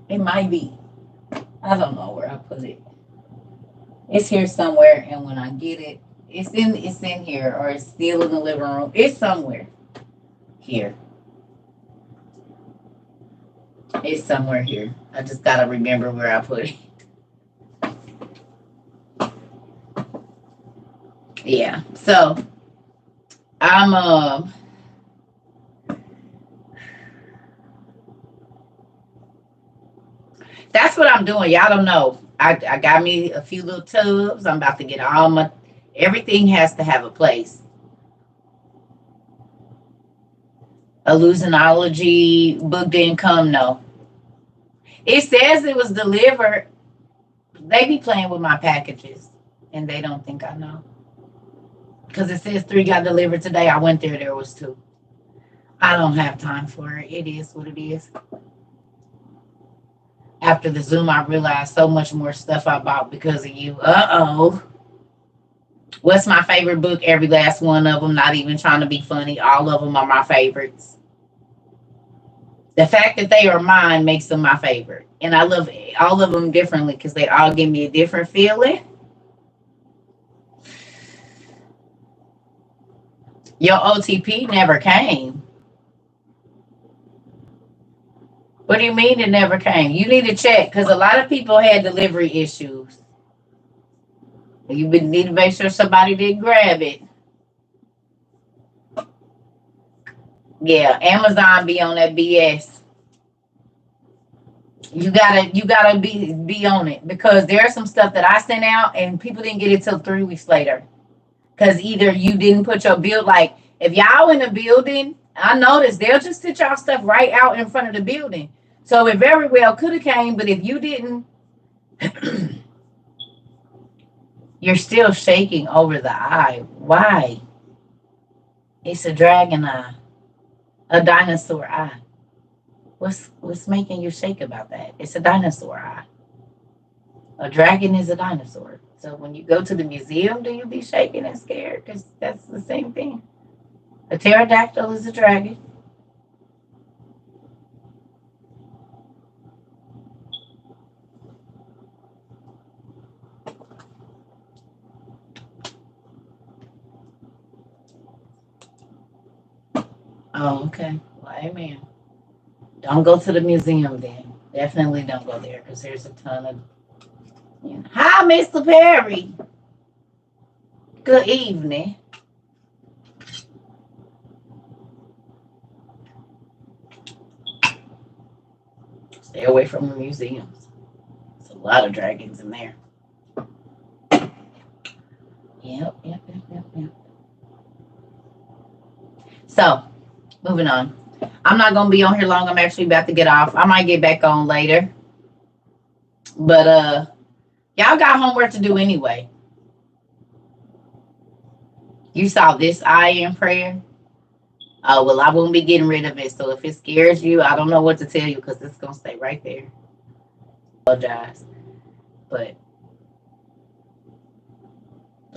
S1: It might be. I don't know where I put it. It's here somewhere, and when I get it, it's in here, or it's still in the living room. It's somewhere here. It's somewhere here. I just gotta remember where I put it. Yeah. So I'm that's what I'm doing. Y'all don't know. I got me a few little tubs. I'm about to get all my everything has to have a place. A hallucinology book didn't come, no. It says it was delivered. They be playing with my packages and they don't think I know. Because it says 3 got delivered today. I went there, there was 2. I don't have time for it. It is what it is. After the Zoom, I realized so much more stuff I bought because of you. Uh-oh. What's my favorite book? Every last one of them. Not even trying to be funny. All of them are my favorites. The fact that they are mine makes them my favorite. And I love all of them differently because they all give me a different feeling. Your OTP never came. What do you mean it never came? You need to check because a lot of people had delivery issues. You would need to make sure somebody did grab it. Yeah, Amazon be on that BS. You gotta be on it because there's some stuff that I sent out and people didn't get it till 3 weeks later. Because either you didn't put your build, like if y'all in a building, I noticed they'll just sit y'all stuff right out in front of the building. So it very well could have came, but if you didn't, you're still shaking over the eye. Why? It's a dragon eye, a dinosaur eye. What's making you shake about that? It's a dinosaur eye. A dragon is a dinosaur. So when you go to the museum, do you be shaking and scared? Because that's the same thing. A pterodactyl is a dragon. Oh, okay. Well, amen. Don't go to the museum then. Definitely don't go there because there's a ton of. You know. Hi, Mr. Perry. Good evening. Stay away from the museums. There's a lot of dragons in there. Yep. So, moving on. I'm not going to be on here long. I'm actually about to get off. I might get back on later. But y'all got homework to do anyway. You saw this eye in prayer. Oh, well, I won't be getting rid of it. So if it scares you, I don't know what to tell you because it's going to stay right there. I apologize. But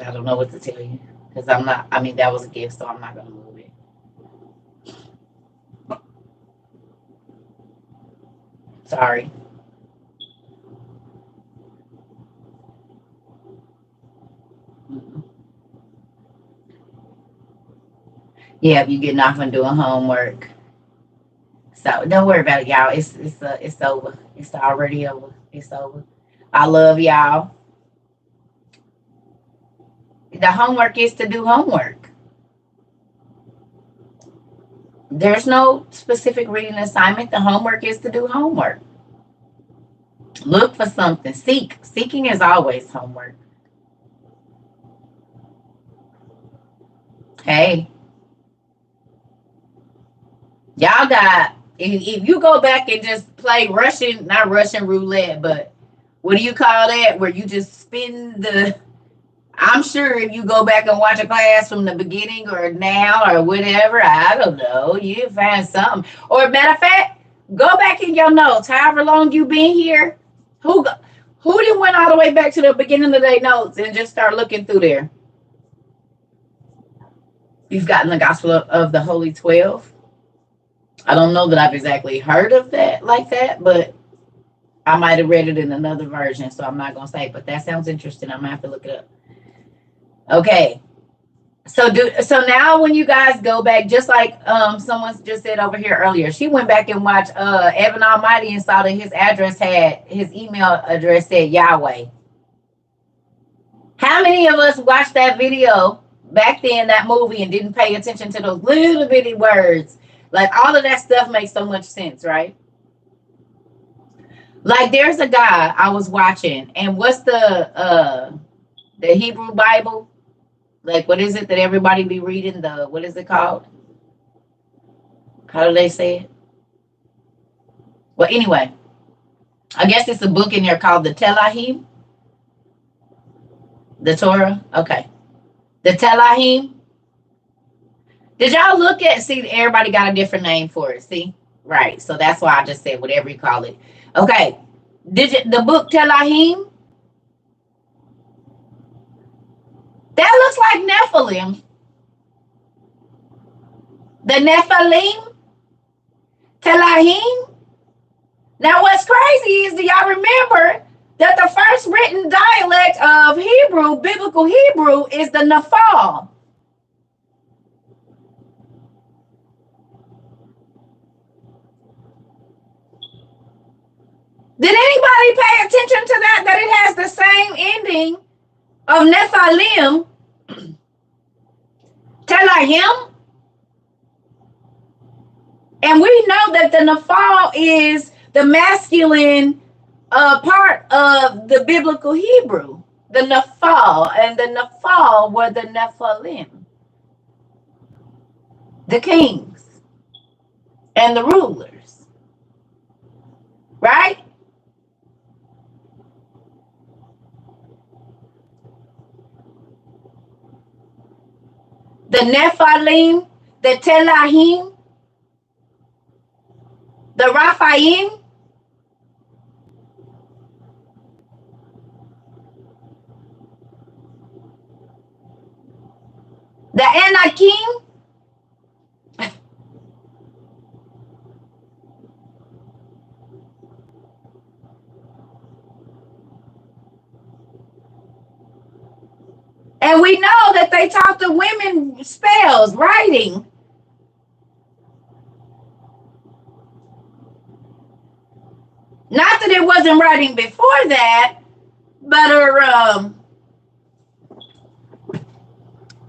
S1: I don't know what to tell you because that was a gift, so I'm not going to move it. Sorry. Yeah, if you getting off and doing homework. So don't worry about it, y'all. It's over. It's already over. It's over. I love y'all. The homework is to do homework. There's no specific reading assignment. The homework is to do homework. Look for something. Seek. Seeking is always homework. Hey. Y'all got, if you go back and just play not Russian roulette, but what do you call that? Where you just spin I'm sure if you go back and watch a class from the beginning or now or whatever, I don't know, you find something. Or matter of fact, go back in your notes, however long you've been here. Who didn't went all the way back to the beginning of their notes and just start looking through there? You've gotten the Gospel of the Holy 12. I don't know that I've exactly heard of that like that, but I might have read it in another version, so I'm not going to say, but that sounds interesting. I'm going to have to look it up. Okay. So now when you guys go back, just like someone just said over here earlier, she went back and watched Evan Almighty and saw that his address had his email address said Yahweh. How many of us watched that video back then, that movie, and didn't pay attention to those little bitty words? Like all of that stuff makes so much sense, right? Like there's a guy I was watching, and what's the Hebrew Bible? Like what is it that everybody be reading? The what is it called? How do they say it? Well, anyway, I guess it's a book in there called the Telahim, the Torah. Okay, the Telahim. Did y'all look at? See, everybody got a different name for it. See, right? So that's why I just said whatever you call it. Okay, did you, the book Telahim? That looks like Nephilim. The Nephilim, Telahim. Now, what's crazy is, do y'all remember that the first written dialect of Hebrew, biblical Hebrew, is the Nephal? Did anybody pay attention to that? That it has the same ending of Nephilim, Telahim? And we know that the Nephal is the masculine part of the biblical Hebrew. The Nephal, and the Nephal were the Nephilim, the kings and the rulers, right? The Nephilim, the Telahim, the Raphaim, the Anakim, and we know that they taught the women spells, writing. Not that it wasn't writing before that, but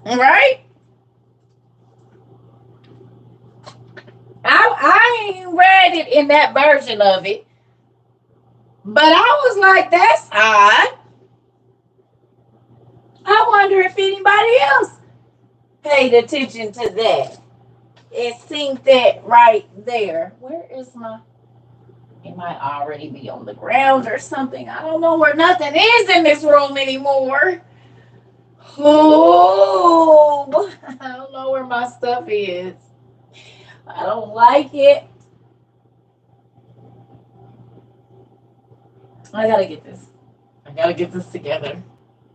S1: right? I ain't read it in that version of it, but I was like, that's odd. I wonder if anybody else paid attention to that. It seemed that right there. Where is my... It might already be on the ground or something. I don't know where nothing is in this room anymore. Oh, I don't know where my stuff is. I don't like it. I gotta get this. I gotta get this together.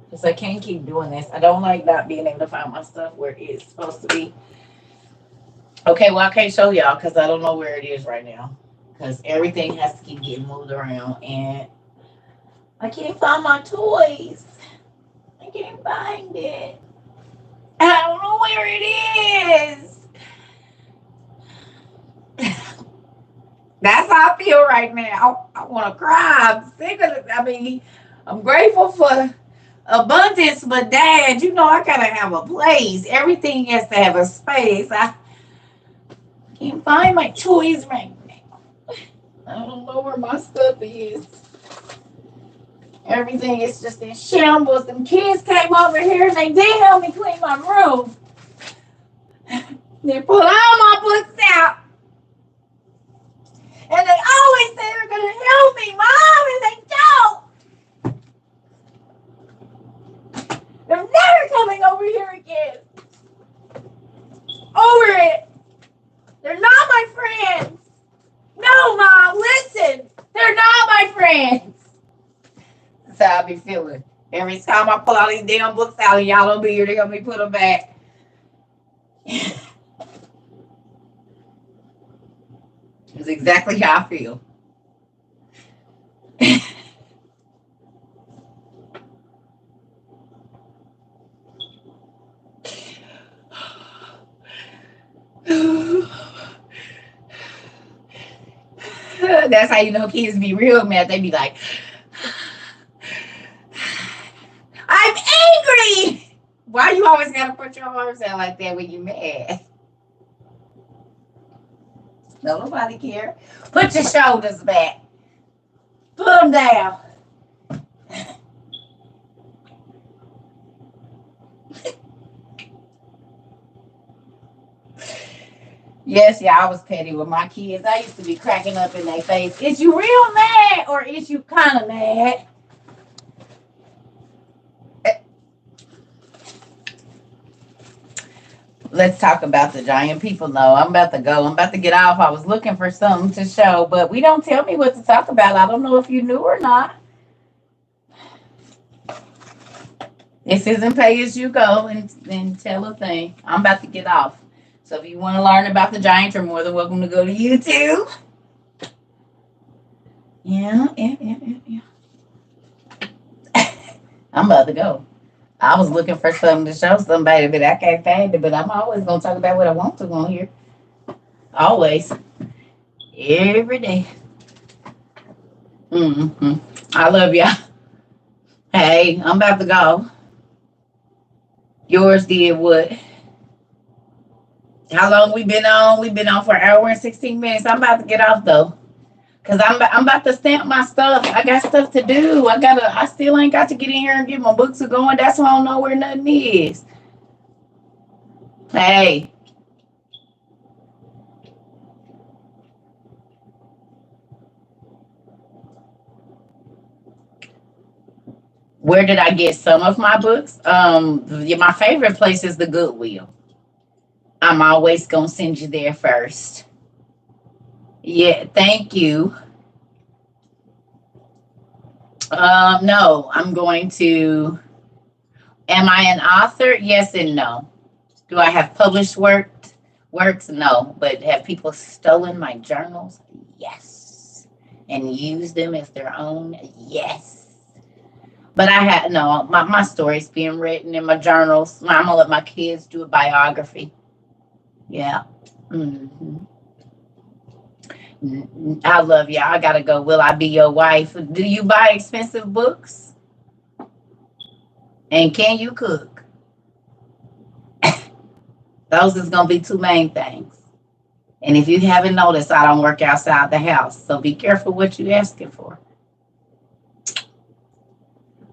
S1: Because I can't keep doing this. I don't like not being able to find my stuff where it's supposed to be. Okay, well, I can't show y'all because I don't know where it is right now. Because everything has to keep getting moved around. And I can't find my toys. I can't find it. I don't know where it is. That's how I feel right now. I want to cry. I'm sick of it. I mean, I'm grateful for abundance, but Dad, you know I gotta have a place. Everything has to have a space. I can't find my toys right now. I don't know where my stuff is. Everything is just in shambles. Them kids came over here and they did help me clean my room. They pulled all my books out. And they always say they're going to help me, Mom, and they don't. They're never coming over here again. Over it. They're not my friends. No, Mom, listen. They're not my friends. That's how I be feeling. Every time I pull all these damn books out and y'all don't be here, they help me put them back. It's exactly how I feel. That's how you know kids be real mad. They be like, I'm angry. Why you always gotta put your arms out like that when you mad? Nobody care. Put your shoulders back. Put them down. Yes, yeah, I was petty with my kids. I used to be cracking up in their face. Is you real mad or is you kind of mad? Let's talk about the giant people. No, I'm about to go. I'm about to get off. I was looking for something to show, but we don't tell me what to talk about. I don't know if you knew or not. This isn't pay as you go and tell a thing. I'm about to get off. So if you want to learn about the giants, you're more than welcome to go to YouTube. Yeah. I'm about to go. I was looking for something to show somebody, but I can't find it. But I'm always going to talk about what I want to on here. Always. Every day. I love y'all. Hey, I'm about to go. Yours did what? How long we been on? We've been on for an hour and 16 minutes. I'm about to get off though. Cause I'm about to stamp my stuff. I got stuff to do. I still ain't got to get in here and get my books going. That's why I don't know where nothing is. Hey. Where did I get some of my books? My favorite place is the Goodwill. I'm always gonna send you there first. Yeah, thank you. No, I'm going to. Am I an author? Yes and no. Do I have published works? No. But have people stolen my journals? Yes. And used them as their own? Yes. But I had no. My story's being written in my journals. I'm gonna let my kids do a biography. Yeah. hmm I love you. I gotta go. Will I be your wife? Do you buy expensive books? And can you cook? Those is gonna be two main things. And if you haven't noticed, I don't work outside the house. So be careful what you're asking for.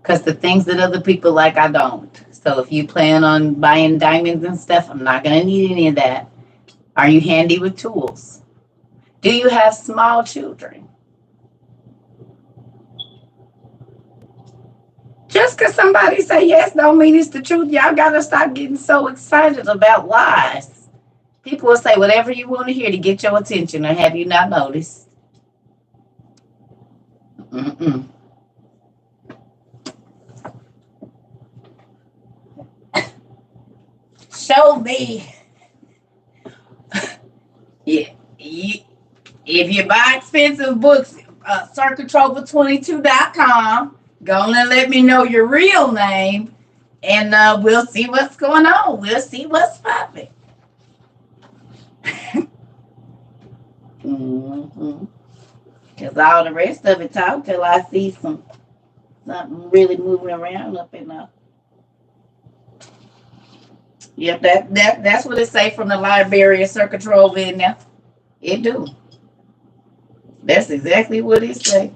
S1: Because the things that other people like, I don't. So if you plan on buying diamonds and stuff, I'm not gonna need any of that. Are you handy with tools? Do you have small children? Just because somebody say yes don't mean it's the truth. Y'all gotta stop getting so excited about lies. People will say whatever you want to hear to get your attention, or have you not noticed? Mm-mm. Show me. Yeah. If you buy expensive books, circuitrover22.com, go on and let me know your real name, and we'll see what's going on. We'll see what's popping. Because all the rest of it talk till I see something really moving around up in there. Yep, that's what it say from the library of Circuit Trove in there. It do. That's exactly what it say.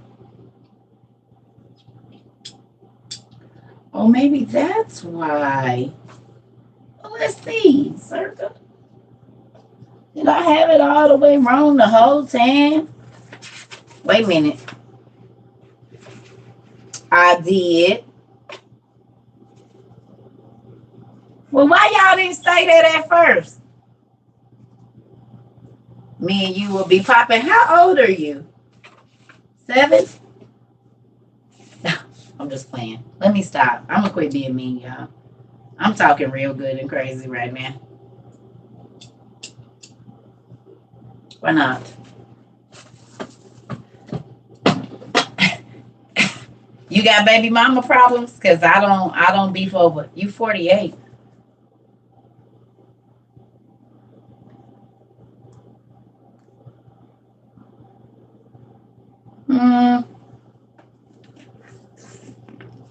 S1: Oh, maybe that's why. Well, let's see, Circuit. Did I have it all the way wrong the whole time? Wait a minute. I did. Well, why y'all didn't say that at first? Me and you will be popping. How old are you? 7? I'm just playing. Let me stop. I'm gonna quit being mean, y'all. I'm talking real good and crazy right now. Why not? You got baby mama problems? Cause I don't beef over. You 48.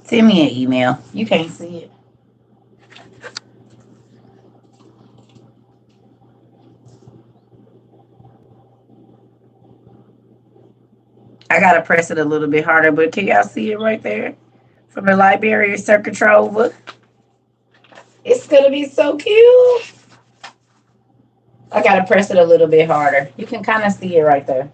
S1: Send me an email. You can't see it. I gotta press it a little bit harder, but can y'all see it right there? From the Liberia Circuit Trova. It's gonna be so cute. I gotta press it a little bit harder. You can kind of see it right there.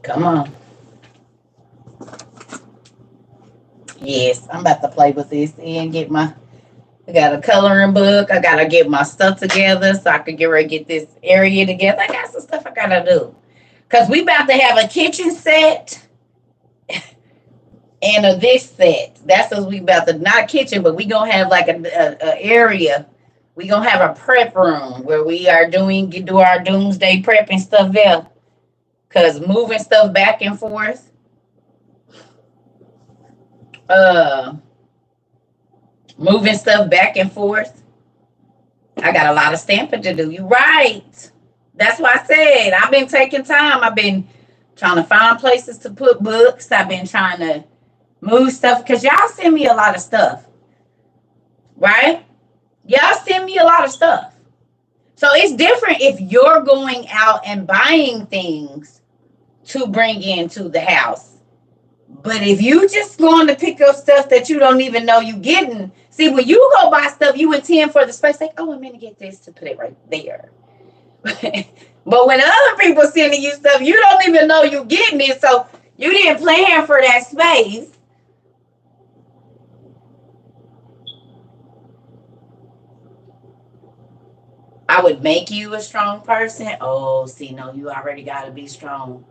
S1: Come on. Yes, I'm about to play with this and get my. I got a coloring book. I gotta get my stuff together so I can get ready to get this area together. I got some stuff I gotta do. Cause we about to have a kitchen set and a this set. That's what we about to not kitchen, but we gonna have like a area. We gonna have a prep room where we are do our doomsday prep and stuff there. Cause moving stuff back and forth. Uh moving stuff back and forth. I got a lot of stamping to do. You're right. That's why I said I've been taking time. I've been trying to find places to put books. I've been trying to move stuff because y'all send me a lot of stuff, right? Y'all send me a lot of stuff. So it's different if you're going out and buying things to bring into the house. But if you just going to pick up stuff that you don't even know you getting, see, when you go buy stuff, you intend for the space, like, oh, I'm going to get this to put it right there. But when other people sending you stuff, you don't even know you getting it, so you didn't plan for that space. I would make you a strong person. Oh, see, no, you already got to be strong.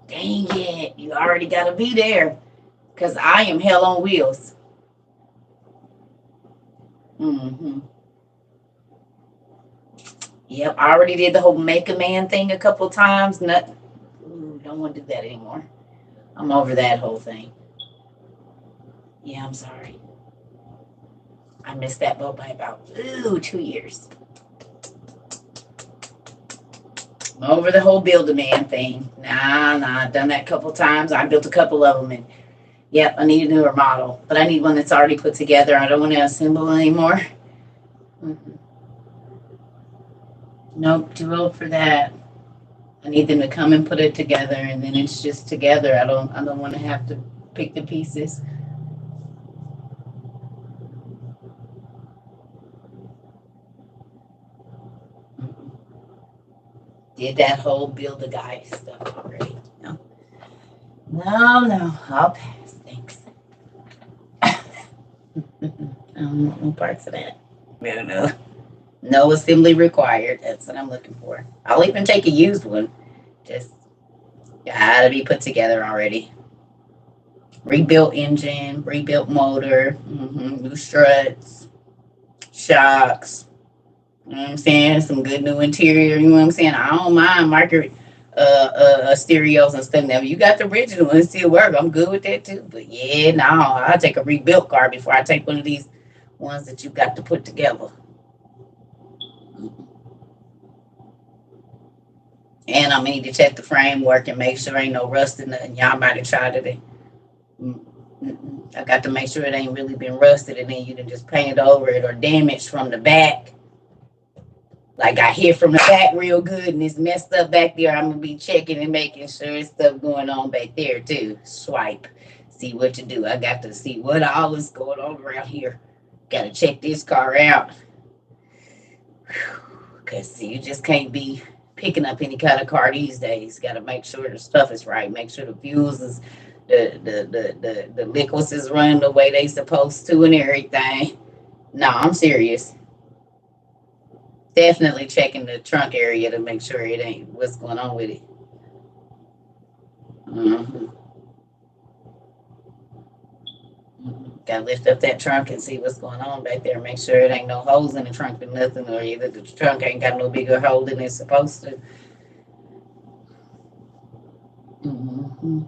S1: Dang it, you already got to be there because I am hell on wheels. Mm-hmm. Yep, I already did the whole make a man thing a couple times. Not, don't want to do that anymore. I'm over that whole thing. Yeah, I'm sorry. I missed that boat by about 2 years. I'm over the whole build a man thing. Nah, I've done that a couple times. I built a couple of them, and yep, I need a newer model, but I need one that's already put together. I don't want to assemble anymore. Mm-hmm. Nope, too old for that. I need them to come and put it together, and then it's just together. I don't want to have to pick the pieces. Did that whole build a guy stuff already. No. I'll pass. Thanks. No parts of that. No. No assembly required. That's what I'm looking for. I'll even take a used one. Just gotta be put together already. Rebuilt engine, rebuilt motor, new struts, shocks. You know what I'm saying? Some good new interior. You know what I'm saying? I don't mind market stereos and stuff. Now, you got the original and still work. I'm good with that too. But yeah, no, I'll take a rebuilt car before I take one of these ones that you got to put together. And I need to check the framework and make sure ain't no rust in it. Y'all might have tried it. I got to make sure it ain't really been rusted, and then you can just paint over it or damaged from the back. Like I hear from the back real good and it's messed up back there. I'm gonna be checking and making sure there's stuff going on back there too. Swipe, see what to do. I got to see what all is going on around here. Got to check this car out. Cause you just can't be picking up any kind of car these days. Got to make sure the stuff is right. Make sure the fuels is the liquids is running the way they supposed to and everything. No, I'm serious. Definitely checking the trunk area to make sure it ain't what's going on with it. Mm-hmm. Gotta lift up that trunk and see what's going on back there. Make sure it ain't no holes in the trunk or nothing, or either the trunk ain't got no bigger hole than it's supposed to. Mm-hmm.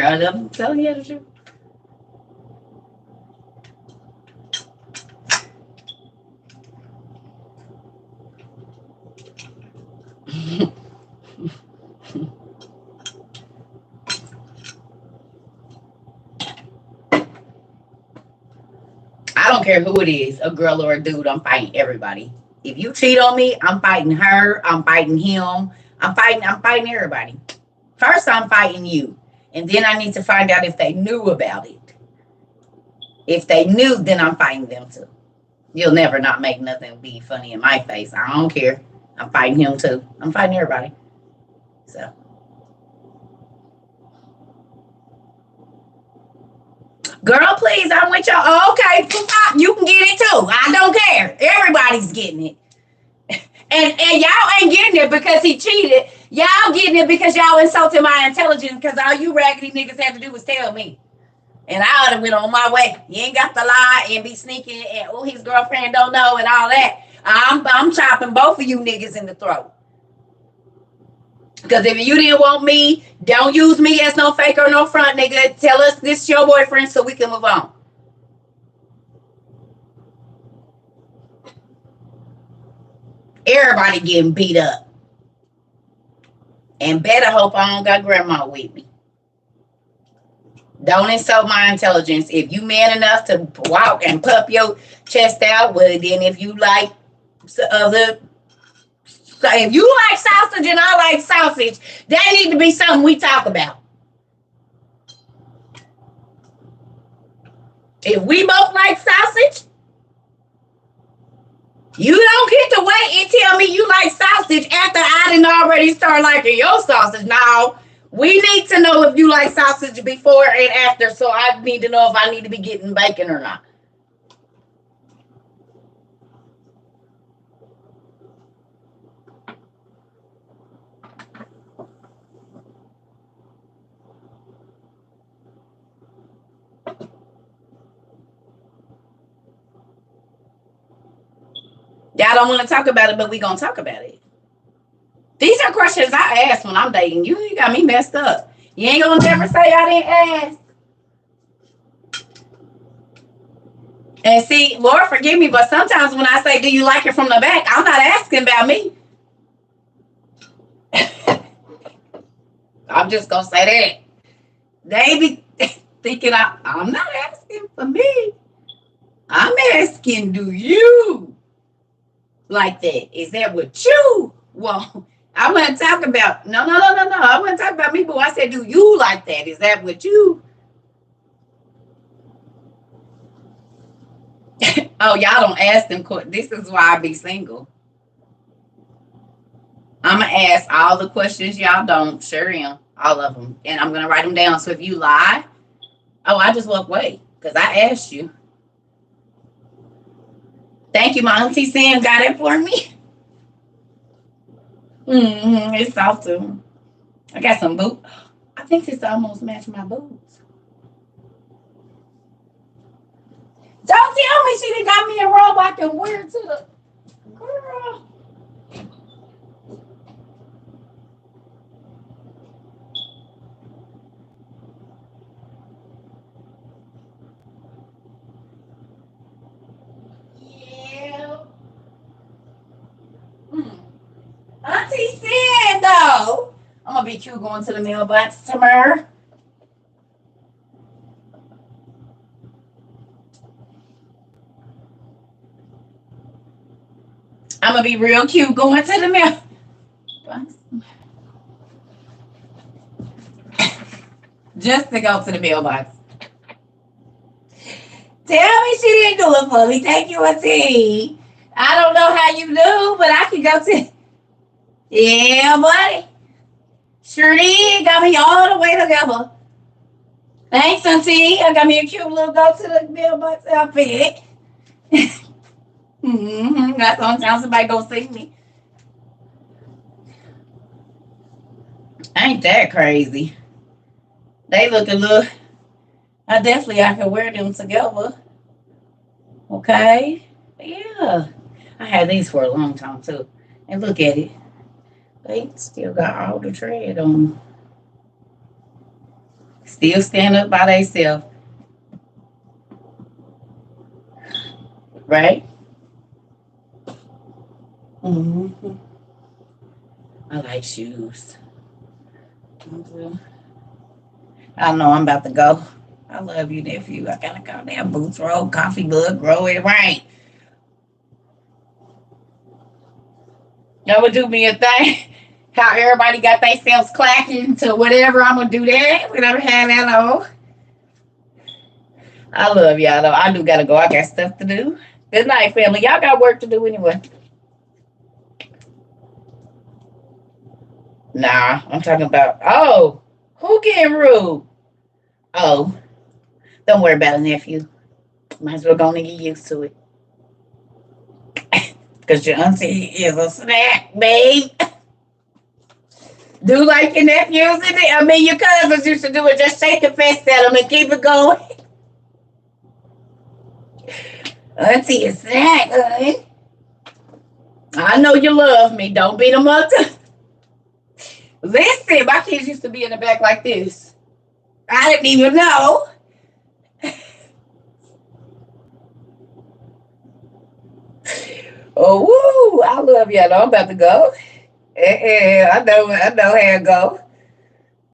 S1: I'm telling you the truth. I don't care who it is, a girl or a dude, I'm fighting everybody. If you cheat on me, I'm fighting her, I'm fighting him, I'm fighting everybody. First I'm fighting you. And then I need to find out if they knew about it. If they knew, then I'm fighting them too. You'll never not make nothing be funny in my face. I don't care. I'm fighting him too. I'm fighting everybody. So girl, please, I'm with y'all. Oh, okay, you can get it too. I don't care. Everybody's getting it. And y'all ain't getting it because he cheated. Y'all getting it because y'all insulted my intelligence because all you raggedy niggas had to do was tell me. And I would have went on my way. You ain't got to lie and be sneaking and oh his girlfriend don't know and all that. I'm chopping both of you niggas in the throat. Because if you didn't want me, don't use me as no fake or no front, nigga. Tell us this is your boyfriend so we can move on. Everybody getting beat up. And better hope I don't got grandma with me. Don't insult my intelligence. If you man enough to walk and puff your chest out, well, then if you like other... So if you like sausage and I like sausage, that need to be something we talk about. If we both like sausage, you don't get to wait and tell me you like sausage after I didn't already start liking your sausage. Now, we need to know if you like sausage before and after, so I need to know if I need to be getting bacon or not. Y'all don't want to talk about it, but we gonna talk about it. These are questions I ask when I'm dating. You got me messed up. You ain't gonna never say I didn't ask. And see, Lord forgive me, but sometimes when I say, do you like it from the back, I'm not asking about me. I'm just gonna say that. They be thinking I'm not asking for me. I'm asking, do you like that? Is that what you want? I want to talk about no. I want to talk about me, but I said, do you like that? Is that what you? Oh, y'all don't ask them. This is why I be single. I'm gonna ask all the questions y'all don't. Sure am, all of them, and I'm gonna write them down. So if you lie, oh, I just walk away because I asked you. Thank you, my auntie Sam got it for me. It's soft too. I got some boots. I think this almost matched my boots. Don't tell me she done got me a robe I can wear to the girl. Yeah. Auntie said though. I'm gonna be cute going to the mailbox tomorrow. I'm gonna be real cute going to the mailbox. Just to go to the mailbox. Tell me she didn't do it for me. Thank you, Auntie. I don't know how you knew, but I can go to. Yeah, buddy. Sure did. Got me all the way together. Thanks, Auntie. I got me a cute little go to the mailbox outfit. That's on time somebody go see me. Ain't that crazy? They look a little. I can wear them together. Okay. Yeah. I had these for a long time too. And look at it. They still got all the tread on them. Still stand up by themselves, right? Hmm. I like shoes. I know I'm about to go. I love you, nephew. I gotta go there. Boots roll, coffee mug, grow it right. That would do me a thing. How everybody got themselves clacking to whatever, I'm gonna do that. Whatever have that on. I love y'all though. I do gotta go. I got stuff to do. Good night, family. Y'all got work to do anyway. Nah, I'm talking about. Oh, who getting rude? Oh, don't worry about it, nephew. Might as well go and get used to it. Because your auntie is a snack, babe. Do like your nephews and I mean your cousins used to do it. Just shake the fist at them and keep it going. Auntie is snack, honey. I know you love me. Don't beat them up. Listen, my kids used to be in the back like this. I didn't even know. Oh, woo! I love y'all. I'm about to go. I know how it go.